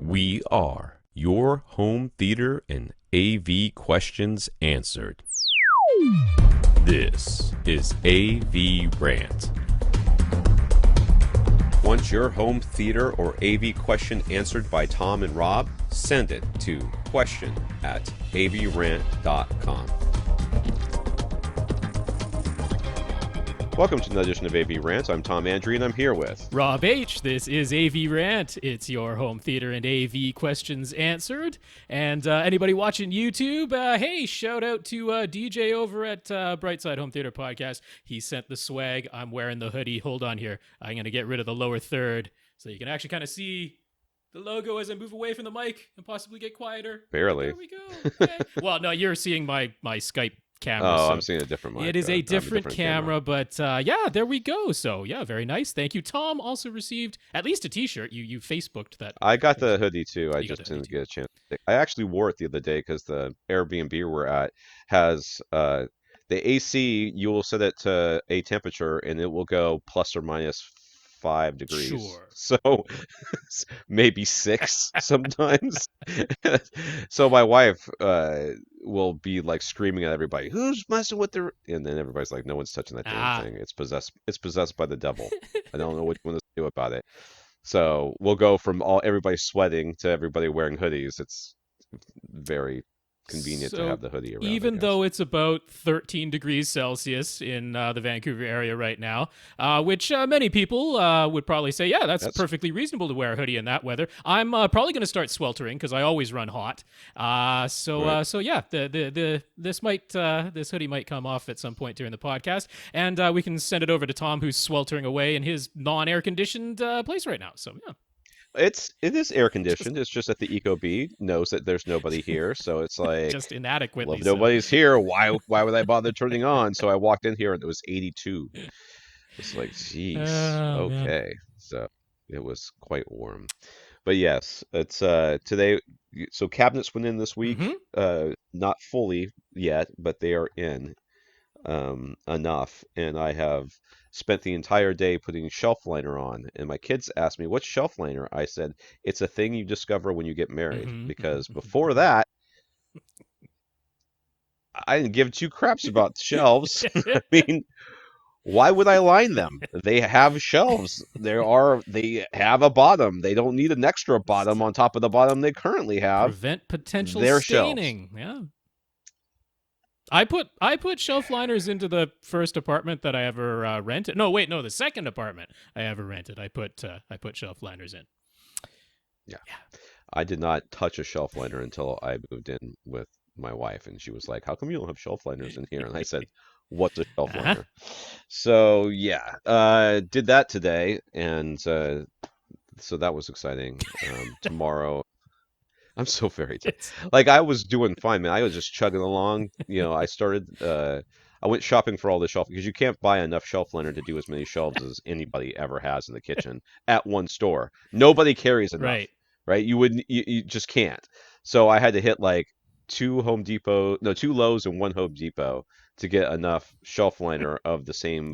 We are your home theater and AV questions answered. This is AVRant. Want your home theater or AV question answered by Tom and Rob? Send it to question@avrant.com. Welcome to another edition of AV Rant. I'm Tom Andrew, and I'm here with Rob H. This is AV Rant. It's your home theater and AV questions answered. And anybody watching YouTube, hey, shout out to DJ over at Brightside Home Theater Podcast. He sent the swag. I'm wearing the hoodie. Hold on here. I'm going to get rid of the lower third so you can actually kind of see the logo as I move away from the mic and possibly get quieter. Barely. There we go. Okay. Well, no, you're seeing my Skype camera. Oh, so I'm seeing a different mic. it is a different camera, but yeah, there we go. So yeah, very nice. Thank you. Tom also received at least a t-shirt. You Facebooked that. I got the hoodie too. I You got just the hoodie didn't get a chance. I actually wore it the other day because the Airbnb we're at has the AC. You will set it to a temperature and it will go plus or minus 5 degrees. Sure. So maybe 6 sometimes. So my wife will be like screaming at everybody, "Who's messing with the?" And then everybody's like, "No one's touching that damn thing. It's possessed. It's possessed by the devil. I don't know what you want to do about it." So we'll go from everybody sweating to everybody wearing hoodies. It's very convenient to have the hoodie around. Even though it's about 13 degrees Celsius in the Vancouver area right now, which many people would probably say, yeah, that's perfectly reasonable to wear a hoodie in that weather. I'm probably going to start sweltering because I always run hot. So yeah, this hoodie might come off at some point during the podcast, and we can send it over to Tom, who's sweltering away in his non-air conditioned place right now. So yeah. It is air conditioned. It's just that the Ecobee knows that there's nobody here, so it's like just inadequately. Well, if nobody's here, why would I bother turning on? So I walked in here and it was 82. It's like, geez, okay. Man. So it was quite warm. But yes, it's today. So cabinets went in this week. Not fully yet, but they are in enough, and I have spent the entire day putting shelf liner on, and my kids asked me, "What's shelf liner?" I said, "It's a thing you discover when you get married," because before that, I didn't give two craps about shelves. I mean, why would I line them? They have shelves. They have a bottom. They don't need an extra bottom on top of the bottom they currently have. Prevent potential their staining. Shelves. Yeah. I put shelf liners into the first apartment that I ever rented. No, wait, no, the second apartment I ever rented. I put shelf liners in. Yeah. I did not touch a shelf liner until I moved in with my wife, and she was like, "How come you don't have shelf liners in here?" And I said, "What's a shelf liner?" So yeah, did that today, and so that was exciting. Tomorrow. I'm so very like I was doing fine, man. I was just chugging along. I started. I went shopping for all the shelf because you can't buy enough shelf liner to do as many shelves as anybody ever has in the kitchen at one store. Nobody carries enough, right? You just can't. So I had to hit like two Lowe's and one Home Depot to get enough shelf liner of the same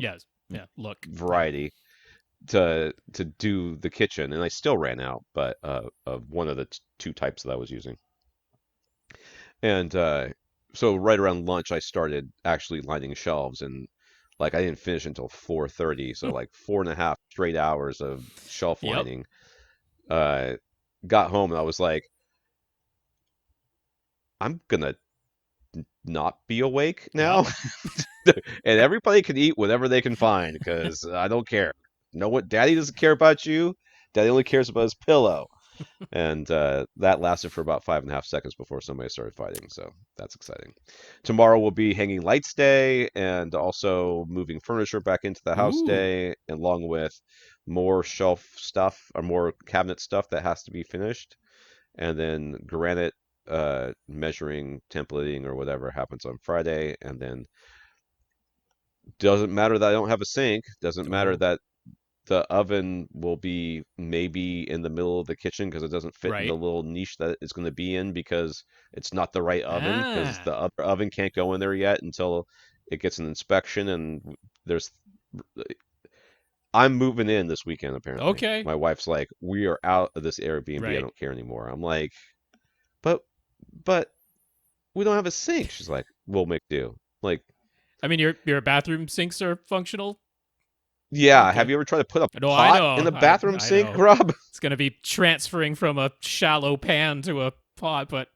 variety. To do the kitchen, and I still ran out, but of one of the two types that I was using. And so right around lunch, I started actually lining shelves, and like I didn't finish until 4:30, so like 4.5 straight hours of shelf lining. Got home and I was like, I'm gonna not be awake now, and everybody can eat whatever they can find because I don't care. Know what? Daddy doesn't care about you. Daddy only cares about his pillow. And that lasted for about 5.5 seconds before somebody started fighting. So that's exciting. Tomorrow will be hanging lights day and also moving furniture back into the house day, along with more shelf stuff or more cabinet stuff that has to be finished. And then granite measuring, templating, or whatever happens on Friday. And then doesn't matter that I don't have a sink. Doesn't matter that the oven will be maybe in the middle of the kitchen because it doesn't fit in the little niche that it's going to be in because it's not the right oven because the other oven can't go in there yet until it gets an inspection. And I'm moving in this weekend, apparently. Okay. My wife's like, we are out of this Airbnb. I Right. don't care anymore. I'm like, but, but we don't have a sink. She's like, we'll make do. Like, I mean, your bathroom sinks are functional. yeah. Have Okay. you ever tried to put a No, I pot in know. the bathroom I sink, know. Rob? It's going to be transferring from a shallow pan to a pot, but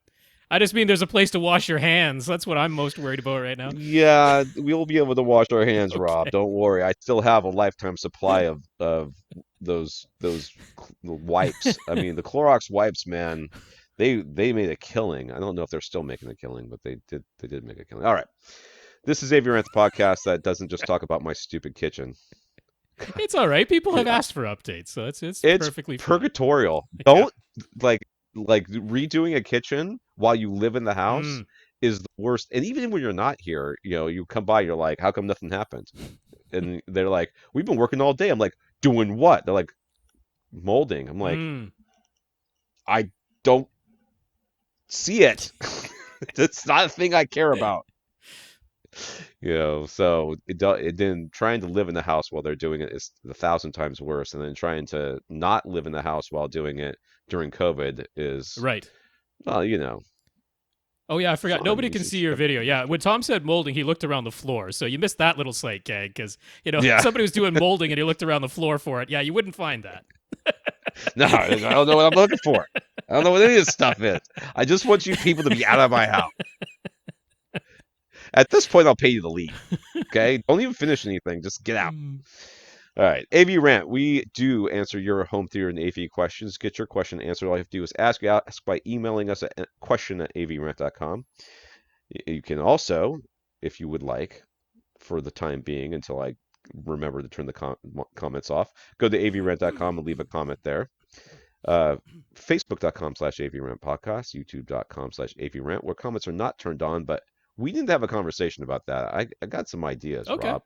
I just mean there's a place to wash your hands. That's what I'm most worried about right now. Yeah, we'll be able to wash our hands, Rob. Okay. Don't worry. I still have a lifetime supply of those wipes. I mean, the Clorox wipes, man, they made a killing. I don't know if they're still making a killing, but they did make a killing. All right. This is AVRant, the podcast that doesn't just talk about my stupid kitchen. It's all right. People have asked for updates, so it's It's perfectly fine. purgatorial. Yeah. Don't like redoing a kitchen while you live in the house Mm. is the worst. And even when you're not here, you come by, you're like, how come nothing happened? And they're like, we've been working all day. I'm like, doing what? They're like, molding. I'm like, Mm. I don't see it. It's not a thing I care about. So then trying to live in the house while they're doing it is 1,000 times worse. And then trying to not live in the house while doing it during COVID is, Right. well, Oh yeah, I forgot. fun. Nobody You can should see your video. Yeah, when Tom said molding, he looked around the floor. So you missed that little slight gag because Yeah. somebody was doing molding and he looked around the floor for it. Yeah, you wouldn't find that. No, I don't know what I'm looking for. I don't know what any of this stuff is. I just want you people to be out of my house. At this point, I'll pay you to leave. Okay? Don't even finish anything. Just get out. Mm. All right. AVRant. We do answer your home theater and AV questions. Get your question answered. All you have to do is ask by emailing us at question@avrant.com. You can also, if you would like, for the time being, until I remember to turn the comments off, go to avrant.com and leave a comment there. Facebook.com/avrant podcast, YouTube.com/avrant, where comments are not turned on, but we need to have a conversation about that. I got some ideas, Okay. Rob.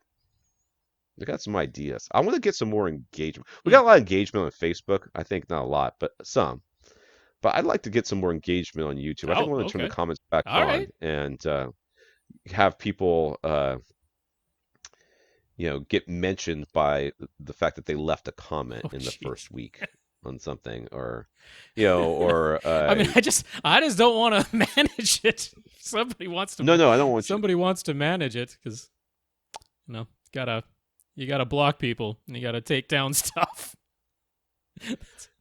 I got some ideas. I want to get some more engagement. We Mm. got a lot of engagement on Facebook. I think not a lot, but some. But I'd like to get some more engagement on YouTube. I think I Oh, want to turn the okay. comments back All on right. and have people, get mentioned by the fact that they left a comment Oh, in the jeez. first week on something, or I mean, I just don't want to manage it. Somebody wants to. no, I don't want you. Somebody wants to manage it because you gotta block people and you gotta take down stuff.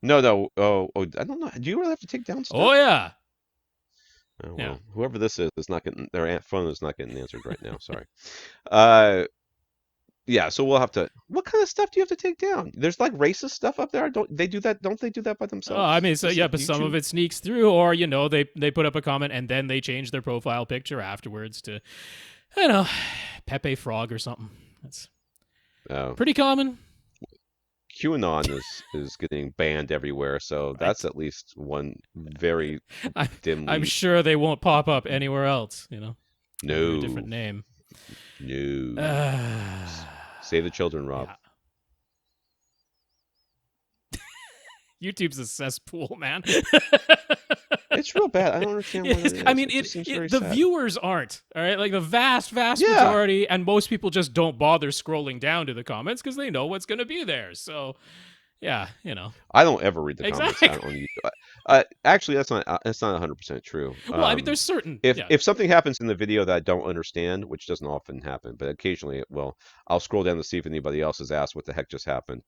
No. Oh, I don't know. Do you really have to take down stuff? Oh yeah. Oh, well, Yeah. whoever this is not getting their phone is not getting answered right now. Sorry. Uh, yeah. So we'll have to. What kind of stuff do you have to take down? There's like racist stuff up there. Don't they do that? Don't they do that by Oh, I themselves? mean, so yeah, Doesn't but some of YouTube? it sneaks through, or they put up a comment and then they change their profile picture afterwards to, Pepe Frog or something. That's Oh, pretty common. QAnon is getting banned everywhere. So I, that's at least one very I'm dimly. sure they won't pop up anywhere else. Under a different No, name. no. Uh, Save the children, Rob. yeah. YouTube's a cesspool, man. It's real bad. I don't understand what it is. I mean, it just seems very the sad. viewers aren't, all right? Like the vast Yeah. majority, and most people just don't bother scrolling down to the comments because they know what's going to be there. So, yeah, I don't ever read the comments Exactly. on YouTube. Actually, that's not 100% true. Well, I mean, there's certain, If something happens in the video that I don't understand, which doesn't often happen, but occasionally it will, I'll scroll down to see if anybody else has asked what the heck just happened.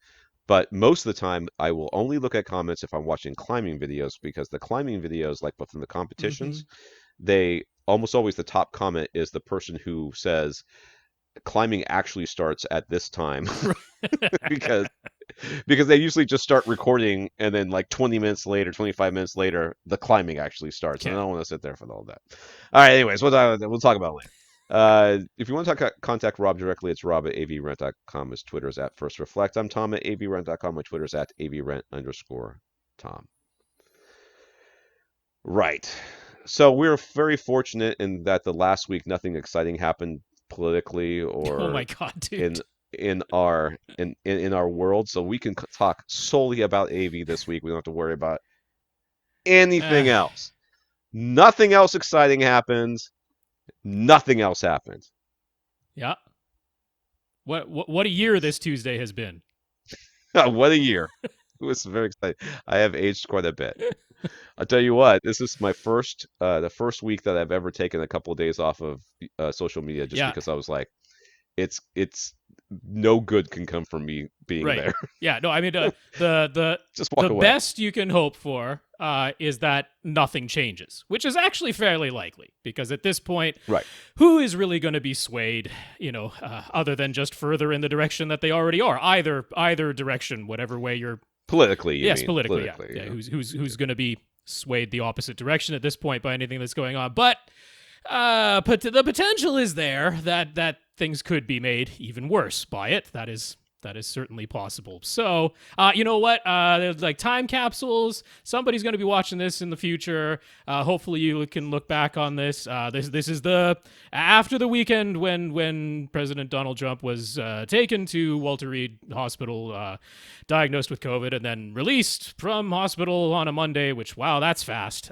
But most of the time, I will only look at comments if I'm watching climbing videos, because the climbing videos, like within the Mhm. competitions, they almost always the top comment is the person who says climbing actually starts at this time because they usually just start recording and then like 20 minutes later, 25 minutes later, the climbing actually starts. And I Okay. don't want to sit there for all that. All right, anyways, we'll talk about it later. If you want to contact Rob directly, it's rob at avrent.com. His Twitter's at First Reflect. I'm Tom at avrent.com. My Twitter's at avrent_Tom. Right. So we're very fortunate in that the last week nothing exciting happened politically Oh my or god, in dude. in our world, so we can talk solely about AV this week. We don't have to worry about anything Uh, else. Nothing else exciting happened. Nothing else happened. yeah. What a year this Tuesday has been. What a year. It was very exciting. I have aged quite a bit. I'll tell you what, this is my the first week that I've ever taken a couple of days off of social media just Yeah. because I was like, it's no good can come from me being Right. there. Yeah. No, I mean the Just walk the away. best you can hope for is that nothing changes, which is actually fairly likely because at this point, Right. who is really going to be swayed? Other than just further in the direction that they already are, either direction, whatever way you're. Politically, you Yes, mean. politically, yeah, Politically, yeah. yeah. Who's going to be swayed the opposite direction at this point by anything that's going on? But the potential is there that things could be made even worse by it. That is certainly possible. So, you know what? There's like time capsules. Somebody's going to be watching this in the future. Hopefully, you can look back on this. This is the after the weekend when President Donald Trump was taken to Walter Reed Hospital, diagnosed with COVID, and then released from hospital on a Monday. Which wow, that's fast.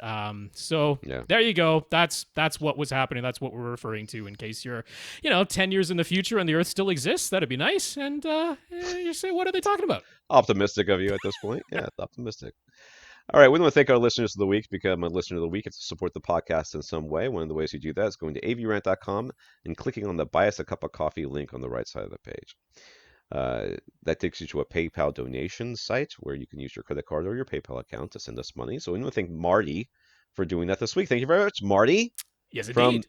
So Yeah. there you go. That's what was happening. That's what we're referring to. In case you're, 10 years in the future and the Earth still exists, that'd be nice. And you say, what are they talking about? Optimistic of you at this point. Yeah, it's optimistic. All right, we want to thank our listeners of the week. Become a listener of the week. It's to support the podcast in some way. One of the ways you do that is going to avrant.com and clicking on the Buy Us a Cup of Coffee link on the right side of the page. That takes you to a PayPal donation site where you can use your credit card or your PayPal account to send us money. So we want to thank Marty for doing that this week. Thank you very much, Marty. Yes, From indeed.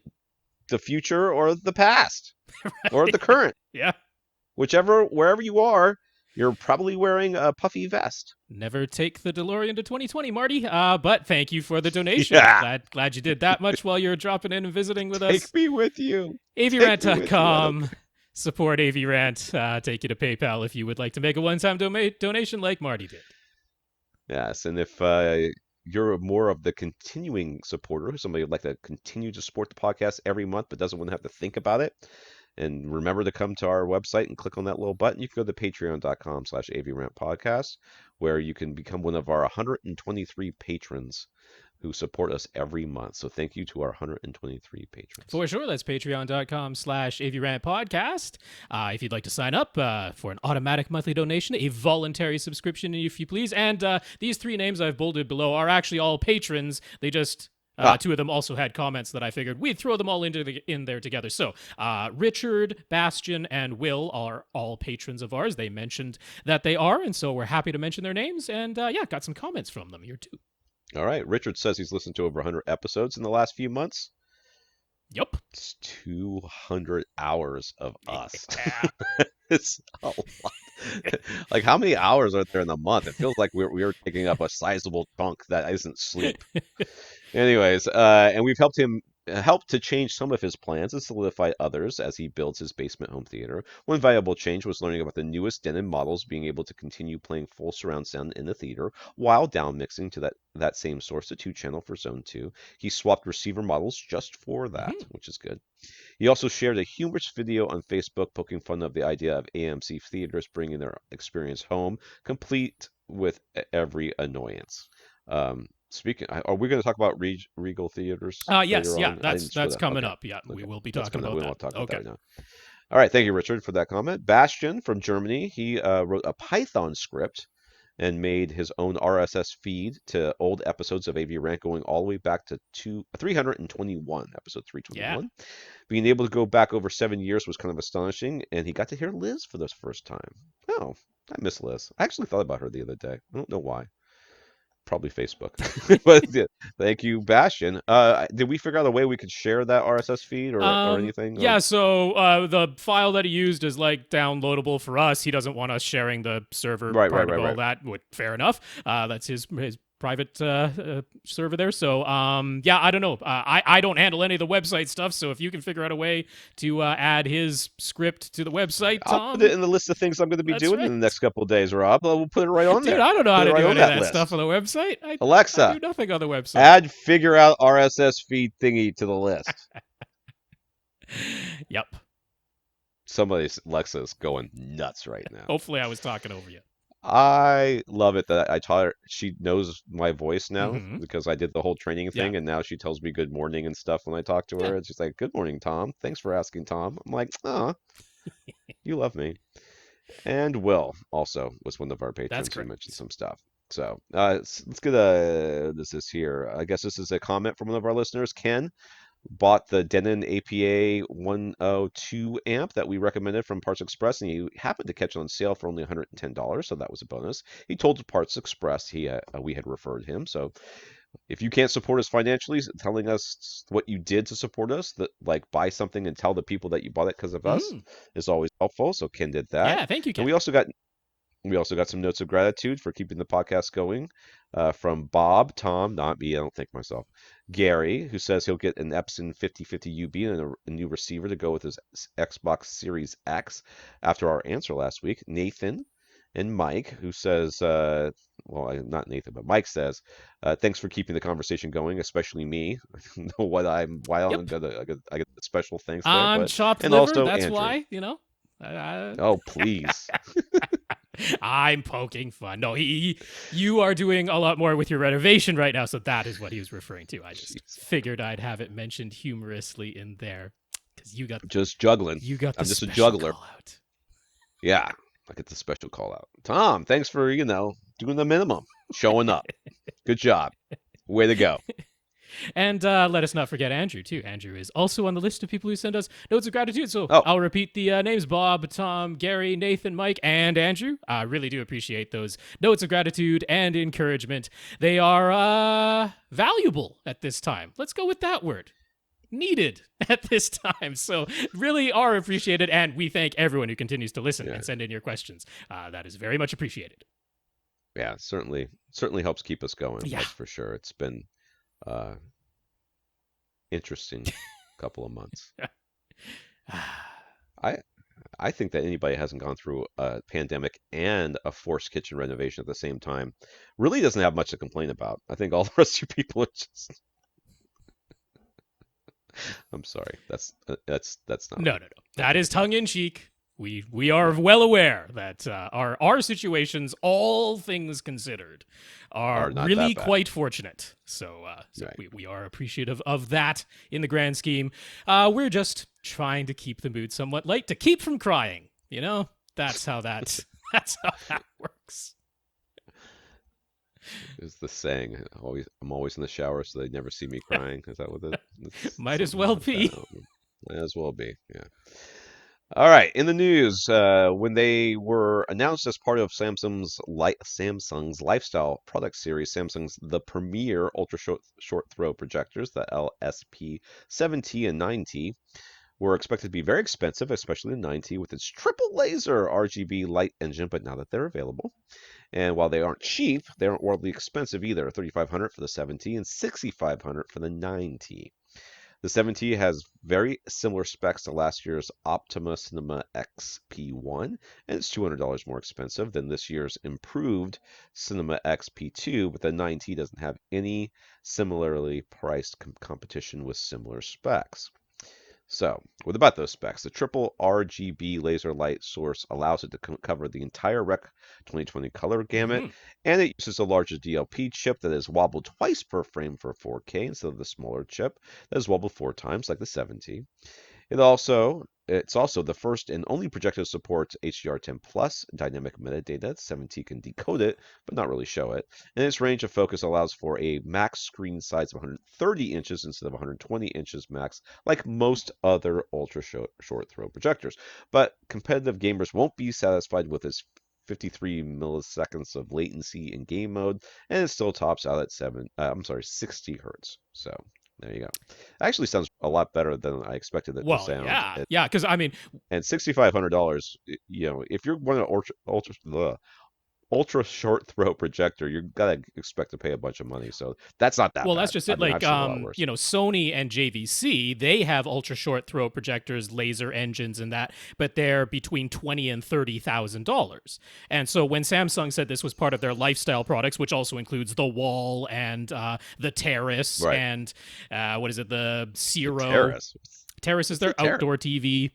the future or the past or the current. Yeah. Wherever you are, you're probably wearing a puffy vest. Never take the DeLorean to 2020, Marty. But thank you for the donation. Yeah. Glad you did that much while you're dropping in and visiting with us. Take me with you. AVRant.com. Support AVRant. Take you to PayPal if you would like to make a one-time donation like Marty did. Yes, and if you're more of the continuing supporter, somebody would like to continue to support the podcast every month but doesn't want to have to think about it, and remember to come to our website and click on that little button. You can go to patreon.com/avrantpodcast, where you can become one of our 123 patrons who support us every month. So thank you to our 123 patrons. For sure, that's patreon.com/avrantpodcast. If you'd like to sign up for an automatic monthly donation, a voluntary subscription, if you please. And these three names I've bolded below are actually all patrons. They just... two of them also had comments that I figured we'd throw them all in there together. So Richard, Bastian, and Will are all patrons of ours. They mentioned that they are, and so we're happy to mention their names. And got some comments from them here too. All right. Richard says he's listened to over 100 episodes in the last few months. Yep. It's 200 hours of us. Yeah. It's a lot. Like, how many hours are there in a month? It feels like we're taking up a sizable chunk that isn't sleep. Anyways, and we've helped to change some of his plans and solidify others as he builds his basement home theater. One valuable change was learning about the newest Denon models being able to continue playing full surround sound in the theater while down mixing to that same source, the 2-channel for Zone 2. He swapped receiver models just for that, which is good. He also shared a humorous video on Facebook poking fun of the idea of AMC theaters bringing their experience home, complete with every annoyance. Speaking, are we going to talk about Regal Theaters? Yes, yeah, on? that's coming okay. up. Yeah, Okay. we will be That's talking about we that. won't talk about that right now. All right, thank you, Richard, for that comment. Bastian from Germany, he wrote a Python script and made his own RSS feed to old episodes of AVRant going all the way back to 321, episode 321. Yeah. Being able to go back over 7 years was kind of astonishing, and he got to hear Liz for the first time. Oh, I miss Liz. I actually thought about her the other day. I don't know why. Probably Facebook. But yeah, thank you, Bastian. Did we figure out a way we could share that RSS feed or anything? Yeah, so the file that he used is like downloadable for us. He doesn't want us sharing the server part of all that. Fair enough. That's his private server there. So I don't know. I don't handle any of the website stuff. So if you can figure out a way to add his script to the website, Tom, I'll put it in the list of things I'm going to be doing in the next couple of days, Rob. We'll put it right on there. Dude, I don't know how to do any of that list. stuff on the website. Alexa, I do nothing on the website. Add figure out RSS feed thingy to the list. Yep. Somebody's Alexa is going nuts right now. Hopefully I was talking over you. I love it that I taught her. She knows my voice now because I did the whole training thing, and now she tells me good morning and stuff when I talk to her. And she's like, "Good morning, Tom. Thanks for asking, Tom." I'm like, "Oh, you love me." And Will also was one of our That's patrons who mentioned correct. some stuff. So let's get this is here. I guess this is a comment from one of our listeners. Ken bought the Denon APA 102 amp that we recommended from Parts Express, and he happened to catch it on sale for only $110, so that was a bonus. He told Parts Express we had referred him, so if you can't support us financially, telling us what you did to support us, that like buy something and tell the people that you bought it because of us, Mm-hmm. is always helpful. So Ken did that, Yeah, thank you, and Ken. we also got some notes of gratitude for keeping the podcast going from Bob, Tom, not me, I don't think myself, Gary, who says he'll get an Epson 5050 UB and a new receiver to go with his Xbox Series X after our answer last week. Nathan and Mike, who says, not Nathan, but Mike says, thanks for keeping the conversation going, especially me. I don't know why Yep. I got special thanks there, I'm but chopped and liver. also That's Andrew. why, you know. I, Oh, please. I'm poking fun. No, you are doing a lot more with your renovation right now, so that is what he was referring to. I just Jeez. figured I'd have it mentioned humorously in there because Just juggling. you got the I'm just a special juggler. call out. Yeah, I get the special call out. Tom, thanks for, doing the minimum, showing up. Good job. Way to go. And let us not forget Andrew, too. Andrew is also on the list of people who send us notes of gratitude. So Oh, I'll repeat the names: Bob, Tom, Gary, Nathan, Mike, and Andrew. I really do appreciate those notes of gratitude and encouragement. They are valuable at this time. Let's go with that word. Needed at this time. So really are appreciated. And we thank everyone who continues to listen yeah. and send in your questions. That is very much appreciated. Yeah, certainly helps keep us going. Yeah. That's for sure. It's been uh interesting couple of months. I I think that anybody who hasn't gone through a pandemic and a forced kitchen renovation at the same time really doesn't have much to complain about. I think all the rest of you people are just I'm sorry. That's not No, right. no, no. I That take is it back. tongue in cheek. We are Yeah. well aware that our situations, all things considered, are Are not really that bad. quite fortunate. So Right. we are appreciative of that in the grand scheme. We're just trying to keep the mood somewhat light to keep from crying. You know, that's how that's how that works. Is the saying. I'm always in the shower so they never see me crying. Is that what it's Might as something well like that? I be. don't know. Might as well be. Yeah. All right. In the news, when they were announced as part of Samsung's lifestyle product series, Samsung's the premier ultra short throw projectors, the LSP7T and 9T, were expected to be very expensive, especially the 9T with its triple laser RGB light engine. But now that they're available, and while they aren't cheap, they aren't wildly expensive either. 3,500 for the 7T and 6,500 for the 9T. The 7T has very similar specs to last year's Optima Cinema XP1, and it's $200 more expensive than this year's improved Cinema XP2, but the 9T doesn't have any similarly priced competition with similar specs. So, what about those specs? The triple RGB laser light source allows it to cover the entire Rec 2020 color gamut, Mm-hmm. and it uses a larger DLP chip that is wobbled twice per frame for 4K instead of the smaller chip that is wobbled 4 times like the 7T. It's also the first and only projector to support HDR10 plus dynamic metadata. 7T can decode it, but not really show it. And its range of focus allows for a max screen size of 130 inches instead of 120 inches max, like most other ultra short throw projectors. But competitive gamers won't be satisfied with its 53 milliseconds of latency in game mode, and it still tops out at 60 hertz. So there you go. Actually sounds a lot better than I expected it to Well, sound. yeah, yeah. Because I mean, And $6,500, if you're one of ultra short throw projector, you're gotta expect to pay a bunch of money. So that's not that well, that's bad. just I it. mean, Like, I've seen a lot worse. Sony and JVC, they have ultra short throw projectors, laser engines, and that, but they're between $20,000 and $30,000. And so when Samsung said this was part of their lifestyle products, which also includes the Wall and the Terrace Right. and what is it, the The Zero. Terrace. Terrace is What's the their Terrace? outdoor TV,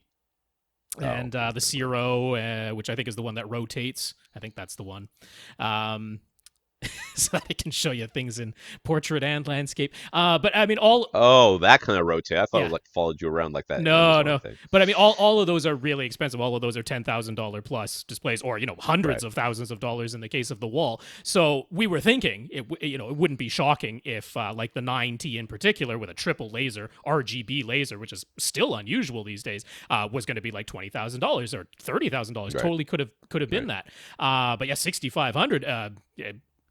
Oh, and okay, the never mind. Zero, which I think is the one that rotates. I think that's the one. Um, so that it can show you things in portrait and landscape. But I mean, all Oh, that kind of rotate. I thought it yeah. was like followed you around like that No, Amazon no. thing. But I mean, all of those are really expensive. All of those are $10,000 plus displays, or hundreds Right. of thousands of dollars in the case of the wall. So we were thinking, it wouldn't be shocking if, like the 9T in particular, with a triple laser RGB laser, which is still unusual these days, was going to be like $20,000 or $30,000. Right. Totally could have been that. But yeah, 6,500.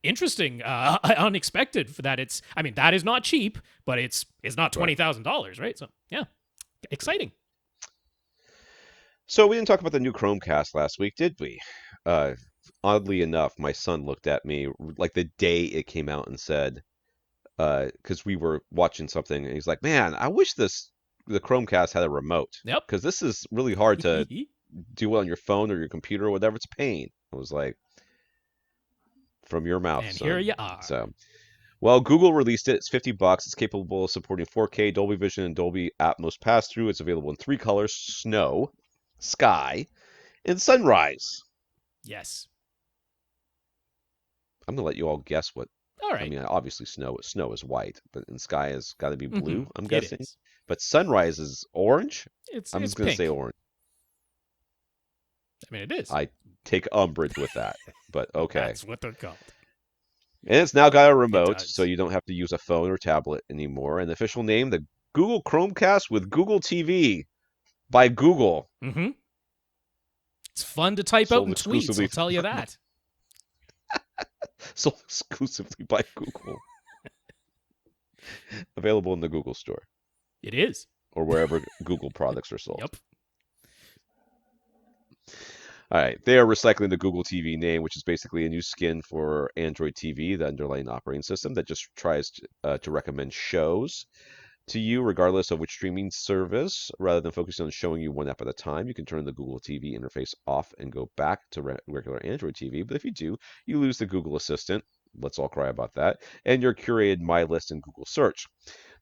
Interesting, unexpected for that. I mean, that is not cheap, but it's not $20,000, right? So yeah, exciting. So we didn't talk about the new Chromecast last week, did we? Uh, Oddly enough, my son looked at me like the day it came out and said, because we were watching something, and he's like, "Man, I wish the Chromecast had a remote, Yep. because this is really hard to do it on your phone or your computer or whatever. It's a pain." I was like, "From your mouth, And son." here you are. So, well, Google released it. It's $50. It's capable of supporting 4K, Dolby Vision, and Dolby Atmos pass-through. It's available in 3 colors: snow, sky, and sunrise. Yes. I'm gonna let you all guess what. All I right. mean, obviously snow is white, but in sky has got to be blue. I'm It guessing. is. But sunrise is orange. It's I'm it's just gonna say pink. orange. I mean, it is. I take umbrage with that, but okay. That's what they're called. And it's now got a It remote, so does. you don't have to use a phone or tablet anymore. And the official name, the Google Chromecast with Google TV by Google, Mm-hmm. It's fun to type out sold in tweets. I'll exclusively tell you that. sold exclusively by Google. Available in the Google Store It is. or wherever Google products are sold. Yep. All right, they are recycling the Google TV name, which is basically a new skin for Android TV, the underlying operating system that just tries to recommend shows to you regardless of which streaming service. Rather than focusing on showing you one app at a time, you can turn the Google TV interface off and go back to regular Android TV. But if you do, you lose the Google Assistant. Let's all cry about that. And your curated My List in Google Search.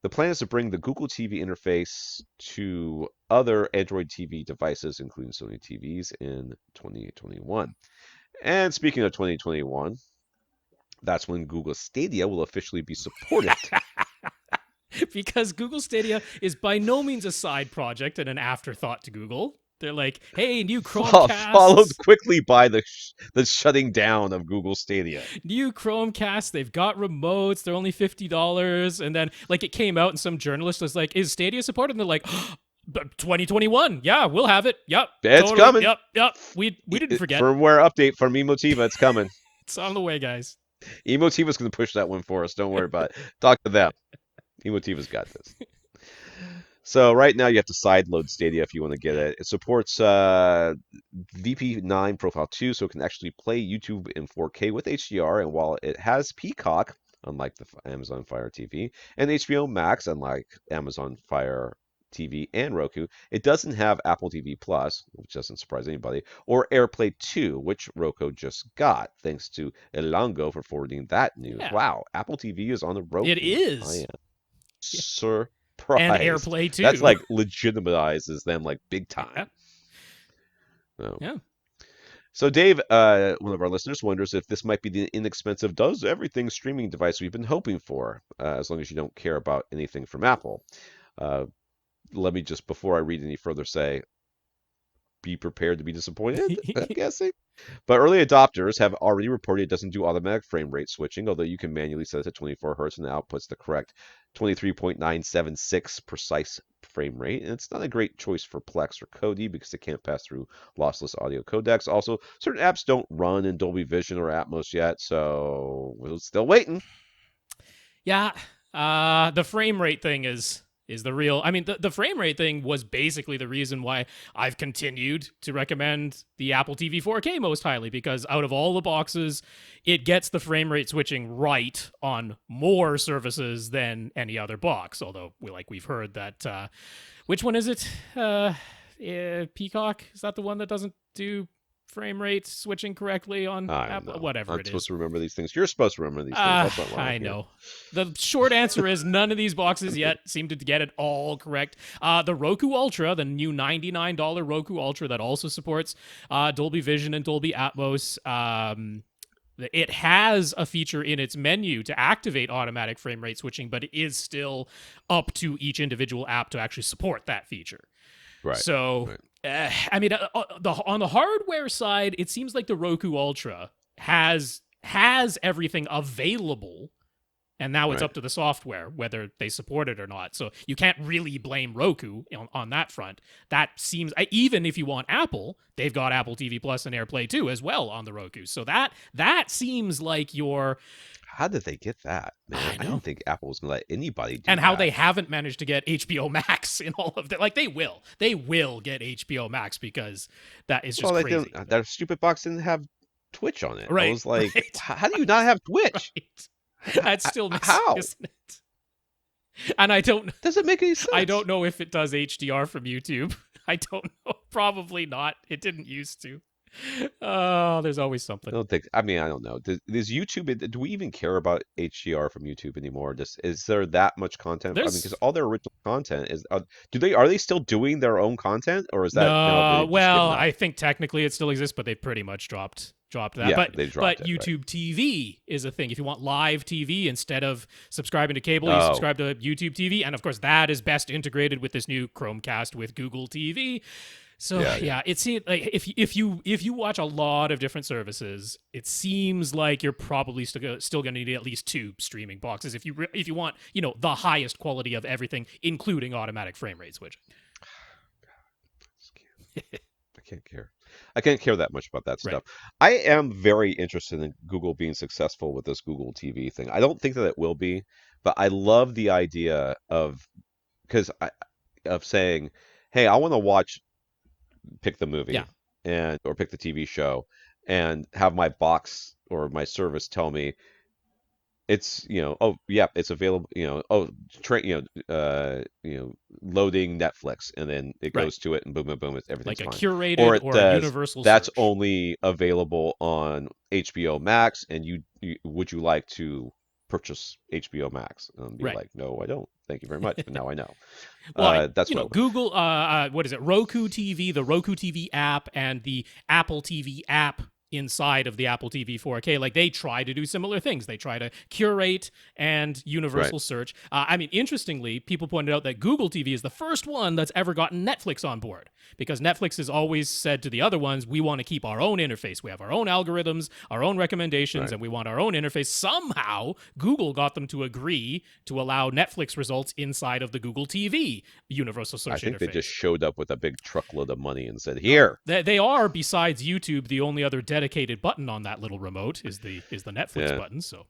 The plan is to bring the Google TV interface to other Android TV devices, including Sony TVs, in 2021. And speaking of 2021, that's when Google Stadia will officially be supported. Because Google Stadia is by no means a side project and an afterthought to Google. They're like, hey, new Followed Chromecasts. quickly by the shutting down of Google Stadia. New Chromecast, they've got remotes, they're only $50. And then, like, it came out and some journalist was like, is Stadia supported? And they're like, 2021. Yeah, we'll have it. Yep. It's coming. Yep. We didn't forget. Firmware update from Emotiva. It's coming. It's on the way, guys. Emotiva's going to push that one for us. Don't worry about it. Talk to them. Emotiva's got this. So right now you have to sideload Stadia if you want to get it. It supports VP9 Profile 2, so it can actually play YouTube in 4K with HDR. And while it has Peacock, unlike the Amazon Fire TV, and HBO Max, unlike Amazon Fire TV and Roku, it doesn't have Apple TV Plus, which doesn't surprise anybody, or AirPlay 2, which Roku just got, thanks to Ilango for forwarding that news. Yeah. Wow, Apple TV is on the Roku. It is. I am surprised. And AirPlay too. That's like legitimizes them like big time. Yeah. Oh. Yeah. So Dave, one of our listeners, wonders if this might be the inexpensive does everything streaming device we've been hoping for, as long as you don't care about anything from Apple. Let me just, before I read any further, say, be prepared to be disappointed, I'm guessing. But early adopters have already reported it doesn't do automatic frame rate switching, although you can manually set it to 24 Hz and it outputs the correct 23.976 precise frame rate. And it's not a great choice for Plex or Kodi because it can't pass through lossless audio codecs. Also, certain apps don't run in Dolby Vision or Atmos yet, so we're still waiting. Yeah. The frame rate thing is the real. I mean, the frame rate thing was basically the reason why I've continued to recommend the Apple TV 4K most highly, because out of all the boxes, it gets the frame rate switching right on more services than any other box. Although we've heard that which one is it? Peacock, is that the one that doesn't do frame rate switching correctly on Apple? Whatever I'm it is. supposed to remember these things. You're supposed to remember these things. That's not wrong I here. know. The short answer is none of these boxes yet seem to get it all correct. The Roku Ultra, the new $99 Roku Ultra that also supports Dolby Vision and Dolby Atmos, It has a feature in its menu to activate automatic frame rate switching, but it is still up to each individual app to actually support that feature. Right. So, Right. I mean, on the hardware side, it seems like the Roku Ultra has everything available, and now it's Right. up to the software whether they support it or not. So you can't really blame Roku on that front. That seems, even if you want Apple, they've got Apple TV Plus and AirPlay 2 as well on the Roku. So that seems like your, How did they get that, man? I I know. didn't think Apple was gonna let anybody do And how that. they haven't managed to get HBO Max in all of that. Like they will get HBO Max because that is just Well, they crazy. didn't. Their stupid box didn't have Twitch on it. I Right, was like, right, how do you not have Twitch? right. That's still missing, How? isn't it? And Doesn't make any I sense. don't know if it does HDR from YouTube. I don't know. Probably not. It didn't used to. Oh, there's always I something. don't think. I mean, I don't know. Does YouTube? Do we even care about HDR from YouTube anymore? Is there that much content? I mean, because There's all their original content is. Are they still doing their own content, or is that now no. they've just Well, given up? I think technically it still exists, but they've pretty much dropped that. Yeah, But they dropped it. Right. YouTube TV is a thing. If you want live TV instead of subscribing to cable, you Oh, subscribe to YouTube TV, and of course that is best integrated with this new Chromecast with Google TV. So yeah, yeah. yeah, it seems like if you watch a lot of different services, it seems like you're probably still going to need at least two streaming boxes if you want the highest quality of everything, including automatic frame rate switching. I can't care. I can't care that much about that Right. stuff. I am very interested in Google being successful with this Google TV thing. I don't think that it will be, but I love the idea of because I of saying, "Hey, I want to watch pick the Yeah. movie and or pick the TV show and have my box or my service tell me it's oh yeah it's available oh loading Netflix and then it Right. goes to it and boom boom boom everything's Like a fine, or curated it or a says universal that's search. only available on HBO Max and you would you like to purchase HBO Max and be Right. like no I don't thank you very much but now I know. Well, That's what I would. Google, what is it? Roku TV, the Roku TV app, and the Apple TV app inside of the Apple TV 4K. Like they try to do similar things. They try to curate and Right. universal search. I mean, interestingly, people pointed out that Google TV is the first one that's ever gotten Netflix on board because Netflix has always said to the other ones, we want to keep our own interface. We have our own algorithms, our own recommendations, Right. and we want our own interface. Somehow, Google got them to agree to allow Netflix results inside of the Google TV universal I search think they just interface. showed up with a big truckload of money and said, Oh, "Here." they are, besides YouTube, the only other dedicated button on that little remote is the Netflix Yeah. button. So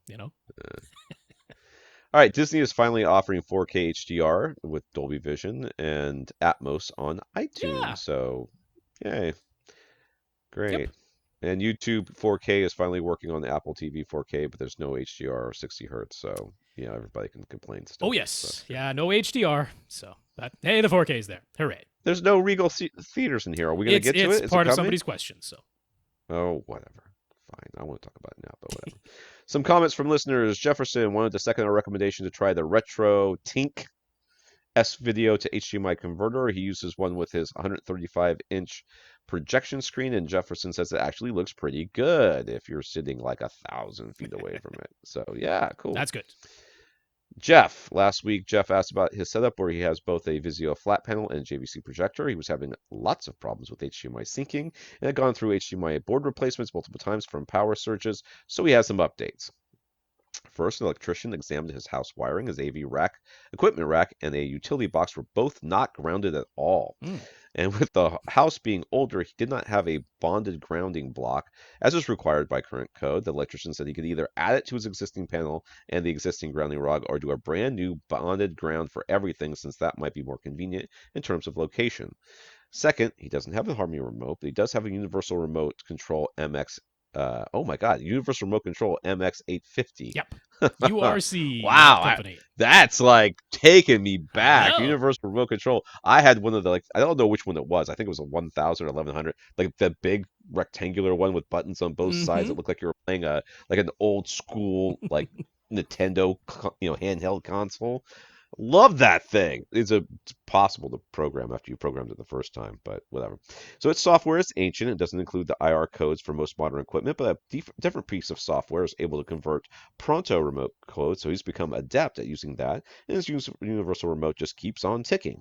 All right, Disney is finally offering 4K HDR with Dolby Vision and Atmos on yeah, iTunes. So, yay, yep. great. And YouTube 4K is finally working on the Apple TV 4K, but there's no HDR or 60 hertz. So, everybody can complain Oh still. So yes, that's good. yeah, no HDR. So that hey, the 4K is there. Hooray! There's no Regal theaters in here. Are we going to get to It's it? Is it part of coming? somebody's question. So Oh, whatever. Fine. I want to talk about it now, but whatever. Some comments from listeners. Jefferson wanted to second our recommendation to try the Retro Tink S video to HDMI converter. He uses one with his 135-inch projection screen, and Jefferson says it actually looks pretty good if you're sitting like 1,000 feet away from it. So yeah, cool. that's good. Last week, Jeff asked about his setup where he has both a Vizio flat panel and JVC projector. He was having lots of problems with HDMI syncing and had gone through HDMI board replacements multiple times from power surges, so he has some updates. First, an electrician examined his house wiring. His AV rack, equipment rack, and a utility box were both not grounded at all. Mm. And with the house being older, he did not have a bonded grounding block, as is required by current code. The electrician said he could either add it to his existing panel and the existing grounding rod, or do a brand new bonded ground for everything, since that might be more convenient in terms of location. Second, he doesn't have the Harmony remote, but he does have a universal remote control MX. Oh my God, universal remote control MX850. Yep. URC, that Wow, company. that's like taking me I back. know. Universal remote control. I had one of the I don't know which one it was. I think it was a 1000 or 1100, like the big rectangular one with buttons on both sides. Mm-hmm. It looked like you were playing an old school like Nintendo handheld console. Love that thing. It's possible to program after you programmed it the first time, but whatever. So its software is ancient. It doesn't include the IR codes for most modern equipment, but a different piece of software is able to convert Pronto Remote code. So he's become adept at using that, and his universal remote just keeps on ticking.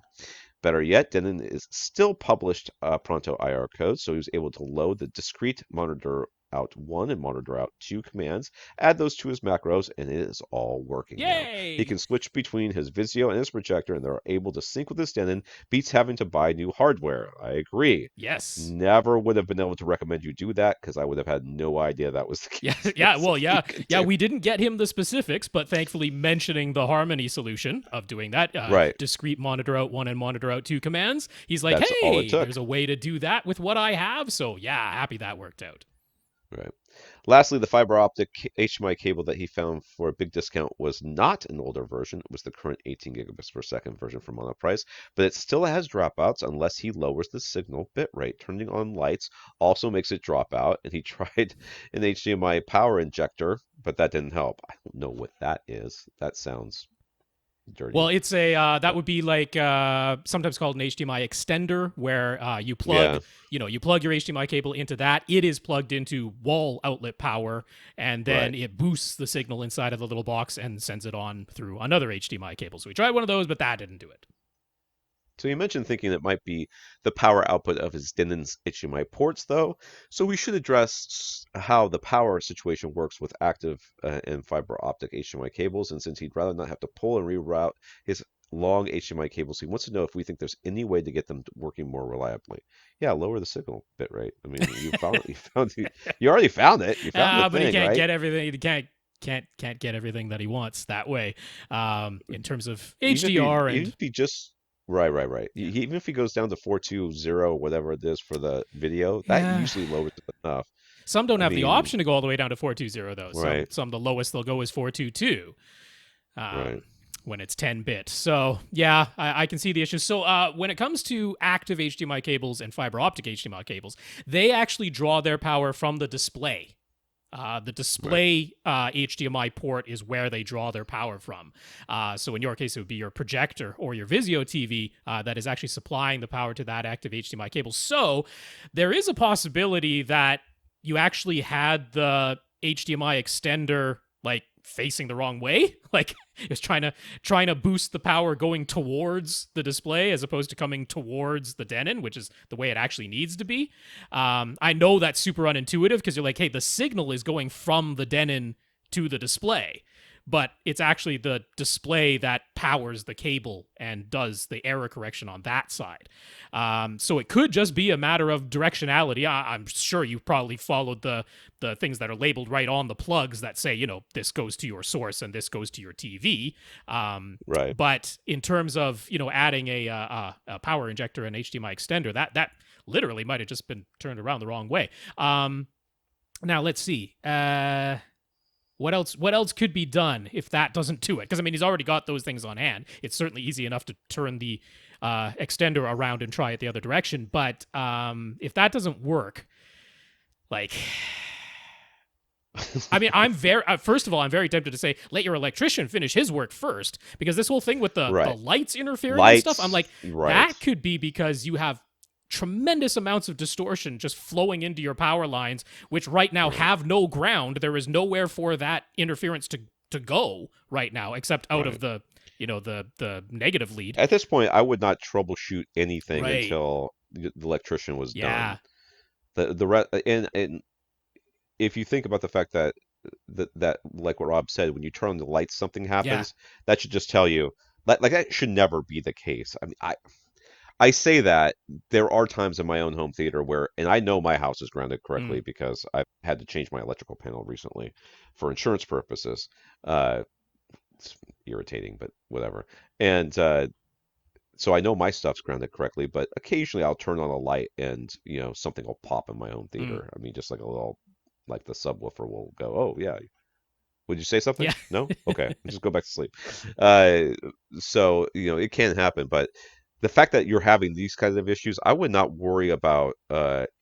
Better yet, Denon is still published Pronto IR code, so he was able to load the discrete monitor out 1 and monitor out 2 commands, add those to his macros, and it is all working now. He Yay! can switch between his Vizio and his projector, and they're able to sync with his Denon, beats having to buy new hardware. I agree. Yes. Never would have been able to recommend you do that because I would have had no idea that was the Yeah, case. yeah, That's well, you yeah, could yeah. do. We didn't get him the specifics, but thankfully mentioning the Harmony solution of doing that Right. discrete monitor out 1 and monitor out 2 commands. He's like, That's all it hey, took. there's a way to do that with what I have. So yeah, happy that worked out. Right. Lastly, the fiber optic HDMI cable that he found for a big discount was not an older version. It was the current 18 gigabits per second version for mono price, but it still has dropouts unless he lowers the signal bitrate. Turning on lights also makes it drop out, and he tried an HDMI power injector, but that didn't help. I don't know what that is. That sounds Well, dirty. it's a that But would be like sometimes called an HDMI extender, where you plug yeah, you plug your HDMI cable into that. It is plugged into wall outlet power, and then right. it boosts the signal inside of the little box and sends it on through another HDMI cable. So we tried one of those, but that didn't do it. So you mentioned thinking it might be the power output of his Denon's HDMI ports, though. So we should address how the power situation works with active and fiber optic HDMI cables. And since he'd rather not have to pull and reroute his long HDMI cables, he wants to know if we think there's any way to get them working more reliably. Yeah, lower the signal bit rate. I mean, you already found it. You found the But he thing, can't right? get everything. He can't get everything that he wants that way. In terms of Even HDR and if he just right. Even if he goes down to 420, whatever it is for the video, that yeah. usually lowers it enough. Some don't I have the mean, option to go all the way down to 420 though. right, Some the lowest they'll go is 422. right, When it's 10 bit. So, yeah, I can see the issue. So, when it comes to active HDMI cables and fiber optic HDMI cables, they actually draw their power from the display. The right, display HDMI port is where they draw their power from. So in your case, it would be your projector or your Vizio TV that is actually supplying the power to that active HDMI cable. So there is a possibility that you actually had the HDMI extender like facing the wrong way. Like it was trying to boost the power going towards the display as opposed to coming towards the Denon, which is the way it actually needs to be. I know that's super unintuitive because you're like, hey, the signal is going from the Denon to the display, but it's actually the display that powers the cable and does the error correction on that side. So it could just be a matter of directionality. I'm sure you've probably followed the things that are labeled right on the plugs that say, this goes to your source and this goes to your TV. right. But in terms of adding a power injector and HDMI extender, that literally might have just been turned around the wrong way. Now let's see. What else could be done if that doesn't do it? Because I mean, he's already got those things on hand. It's certainly easy enough to turn the extender around and try it the other direction. But if that doesn't work, like, I mean, I'm very first of all, I'm very tempted to say let your electrician finish his work first, because this whole thing with the Right. lights interfering and stuff, I'm Lights, like, right, that could be because you have tremendous amounts of distortion just flowing into your power lines, which right now right, have no ground. There is nowhere for that interference to go right now, except out of right. the negative lead. At this point, I would not troubleshoot anything Right. until the electrician was Yeah. done. And if you think about the fact that like what Rob said, when you turn on the lights, something Yeah. happens, that should just tell you like that should never be the case. I mean, I say that there are times in my own home theater where, and I know my house is grounded correctly Mm. because I've had to change my electrical panel recently for insurance purposes. Uh, it's irritating, but whatever. And so I know my stuff's grounded correctly, but occasionally I'll turn on a light and something will pop in my home Mm. theater. I mean, just like a little, like the subwoofer will go, oh yeah, would you say something? Yeah. No? Okay. Just go back to sleep. Uh, so, it can happen, but the fact that you're having these kinds of issues, I would not worry about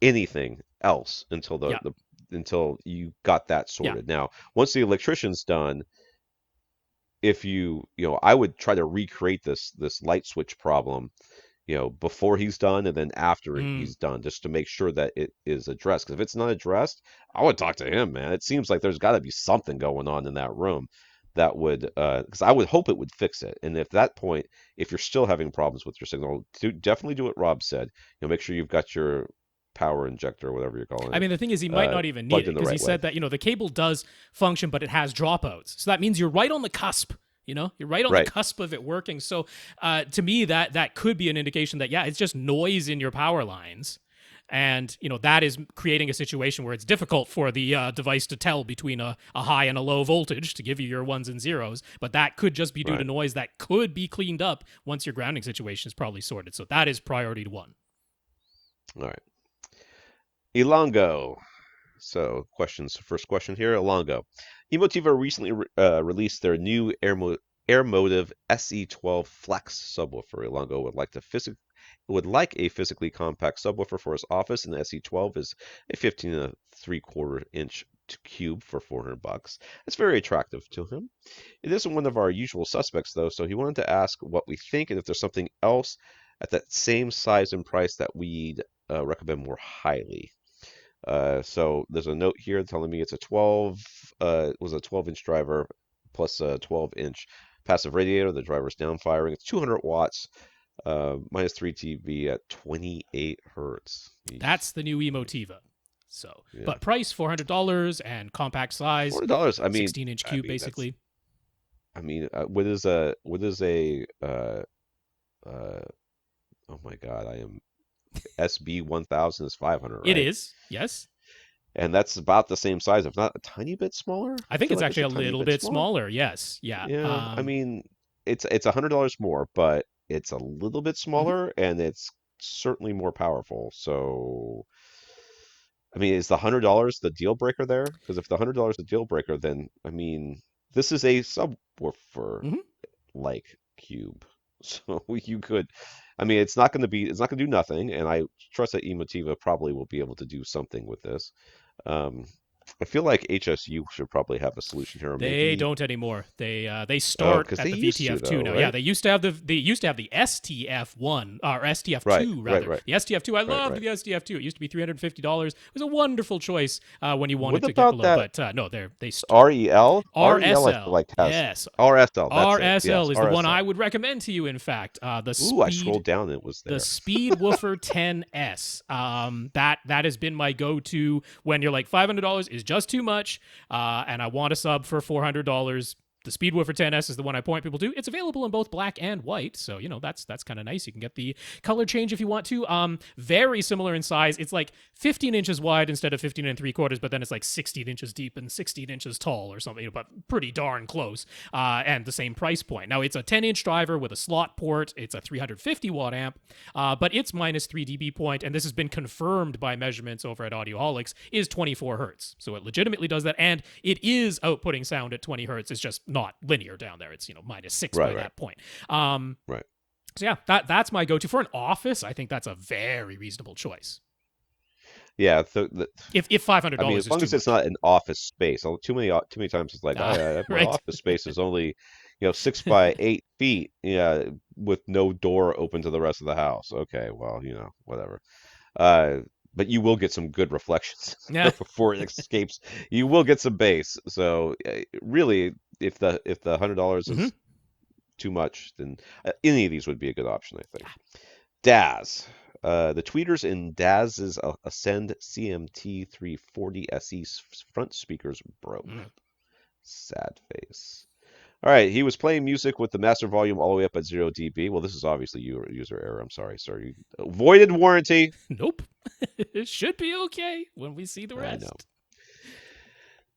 anything else until Yeah. the, until you got that Yeah. sorted. Now, once the electrician's done, if I would try to recreate this light switch problem, before he's done and then after Mm. he's done, just to make sure that it is addressed. Because if it's not addressed, I would talk to him, man. It seems like there's got to be something going on in that room that would, because I would hope it would fix it. And if that point, if you're still having problems with your signal, definitely do what Rob said. Make sure you've got your power injector or whatever you're calling I it, mean, the thing is, he might not even need plugged it in the because he right way. said that the cable does function, but it has dropouts. So that means you're right on the cusp. You're right on the Right. cusp of it working. So to me, that could be an indication that it's just noise in your power lines, and that is creating a situation where it's difficult for the device to tell between a high and a low voltage to give you your ones and zeros. But that could just be due to Right. noise that could be cleaned up once your grounding situation is probably sorted. So that is priority one. All right. Ilango. So, First question here, Ilango. Emotiva recently released their new Airmotive SE12 Flex subwoofer. Ilango would like a physically compact subwoofer for his office, and the SE12 is a 15 and 3/4 inch cube for $400. That's very attractive to him. It isn't one of our usual suspects though, so he wanted to ask what we think and if there's something else at that same size and price that we'd recommend more highly. So there's a note here telling me it's a 12-inch driver plus a 12-inch passive radiator. The driver's down firing. It's 200 watts, minus 3 dB at 28 hertz. That's the new Emotiva. So, Yeah. but price $400 and compact size, $400. I mean, 16-inch cube basically. What is oh my God, I am SB 1000 is 500, right? It is, yes. And that's about the same size, if not a tiny bit smaller. I think feel it's like actually a tiny little bit bit smaller. Yes, yeah. Yeah, I mean, it's $100 more, but it's a little bit Mhm. smaller and it's certainly more powerful. So, I mean, is the $100 the deal breaker there? Because if the $100 the deal breaker, then I mean, this is a subwoofer Mhm. like cube. So you could, I mean, it's not going to do nothing, and I trust that Emotiva probably will be able to do something with this. Um, I feel like HSU should probably have a solution here, or They maybe, don't anymore. They oh, start because at they the used to VTF2 though, now. Yeah, right? they used to have the STF1 or Right, STF2 right, rather. right, The STF2, I right, loved right. the STF2. It used to be $350. It was a wonderful choice when you What wanted to get about below. that But no, they REL? REL, I feel RSL. like has Yes, RSL. That's it. Yes, RSL is the one I RSL. would recommend to you. In fact, Ooh, I scrolled down. It was the there. Speedwoofer 10S. That has been my go-to when you're like $500 is just too much, and I want a sub for $400. The Speedwoofer 10S is the one I point people to. It's available in both black and white, so that's kind of nice. You can get the color change if you want to. Very similar in size. It's like 15 inches wide instead of 15 and 3/4, but then it's like 16 inches deep and 16 inches tall or something, but pretty darn close. And the same price point. Now it's a 10-inch driver with a slot port. It's a 350 watt amp, but its minus 3 dB point, and this has been confirmed by measurements over at Audioholics, is 24 hertz. So it legitimately does that, and it is outputting sound at 20 hertz. It's just not linear down there. It's minus 6 by Right, right, that point. right. So yeah, that's my go-to for an office. I think that's a very reasonable choice. Yeah, If $500 I mean, is as long too as it's much, not an office space. Too many times it's like, my right? office space is only, 6 by 8 feet, yeah, with no door open to the rest of the house. Okay, well, whatever. Uh, but you will get some good reflections Yeah. before it escapes. You will get some bass. So really, if the $100 Mm-hmm. is too much, then any of these would be a good option, I think. Dazz. The tweeters in Dazz's Ascend CMT-340SE front speakers broke. Mm. Sad face. All right, he was playing music with the master volume all the way up at 0 dB. Well, this is obviously user error. I'm sorry, sir. You voided warranty. Nope. It should be okay when we see the I know. rest.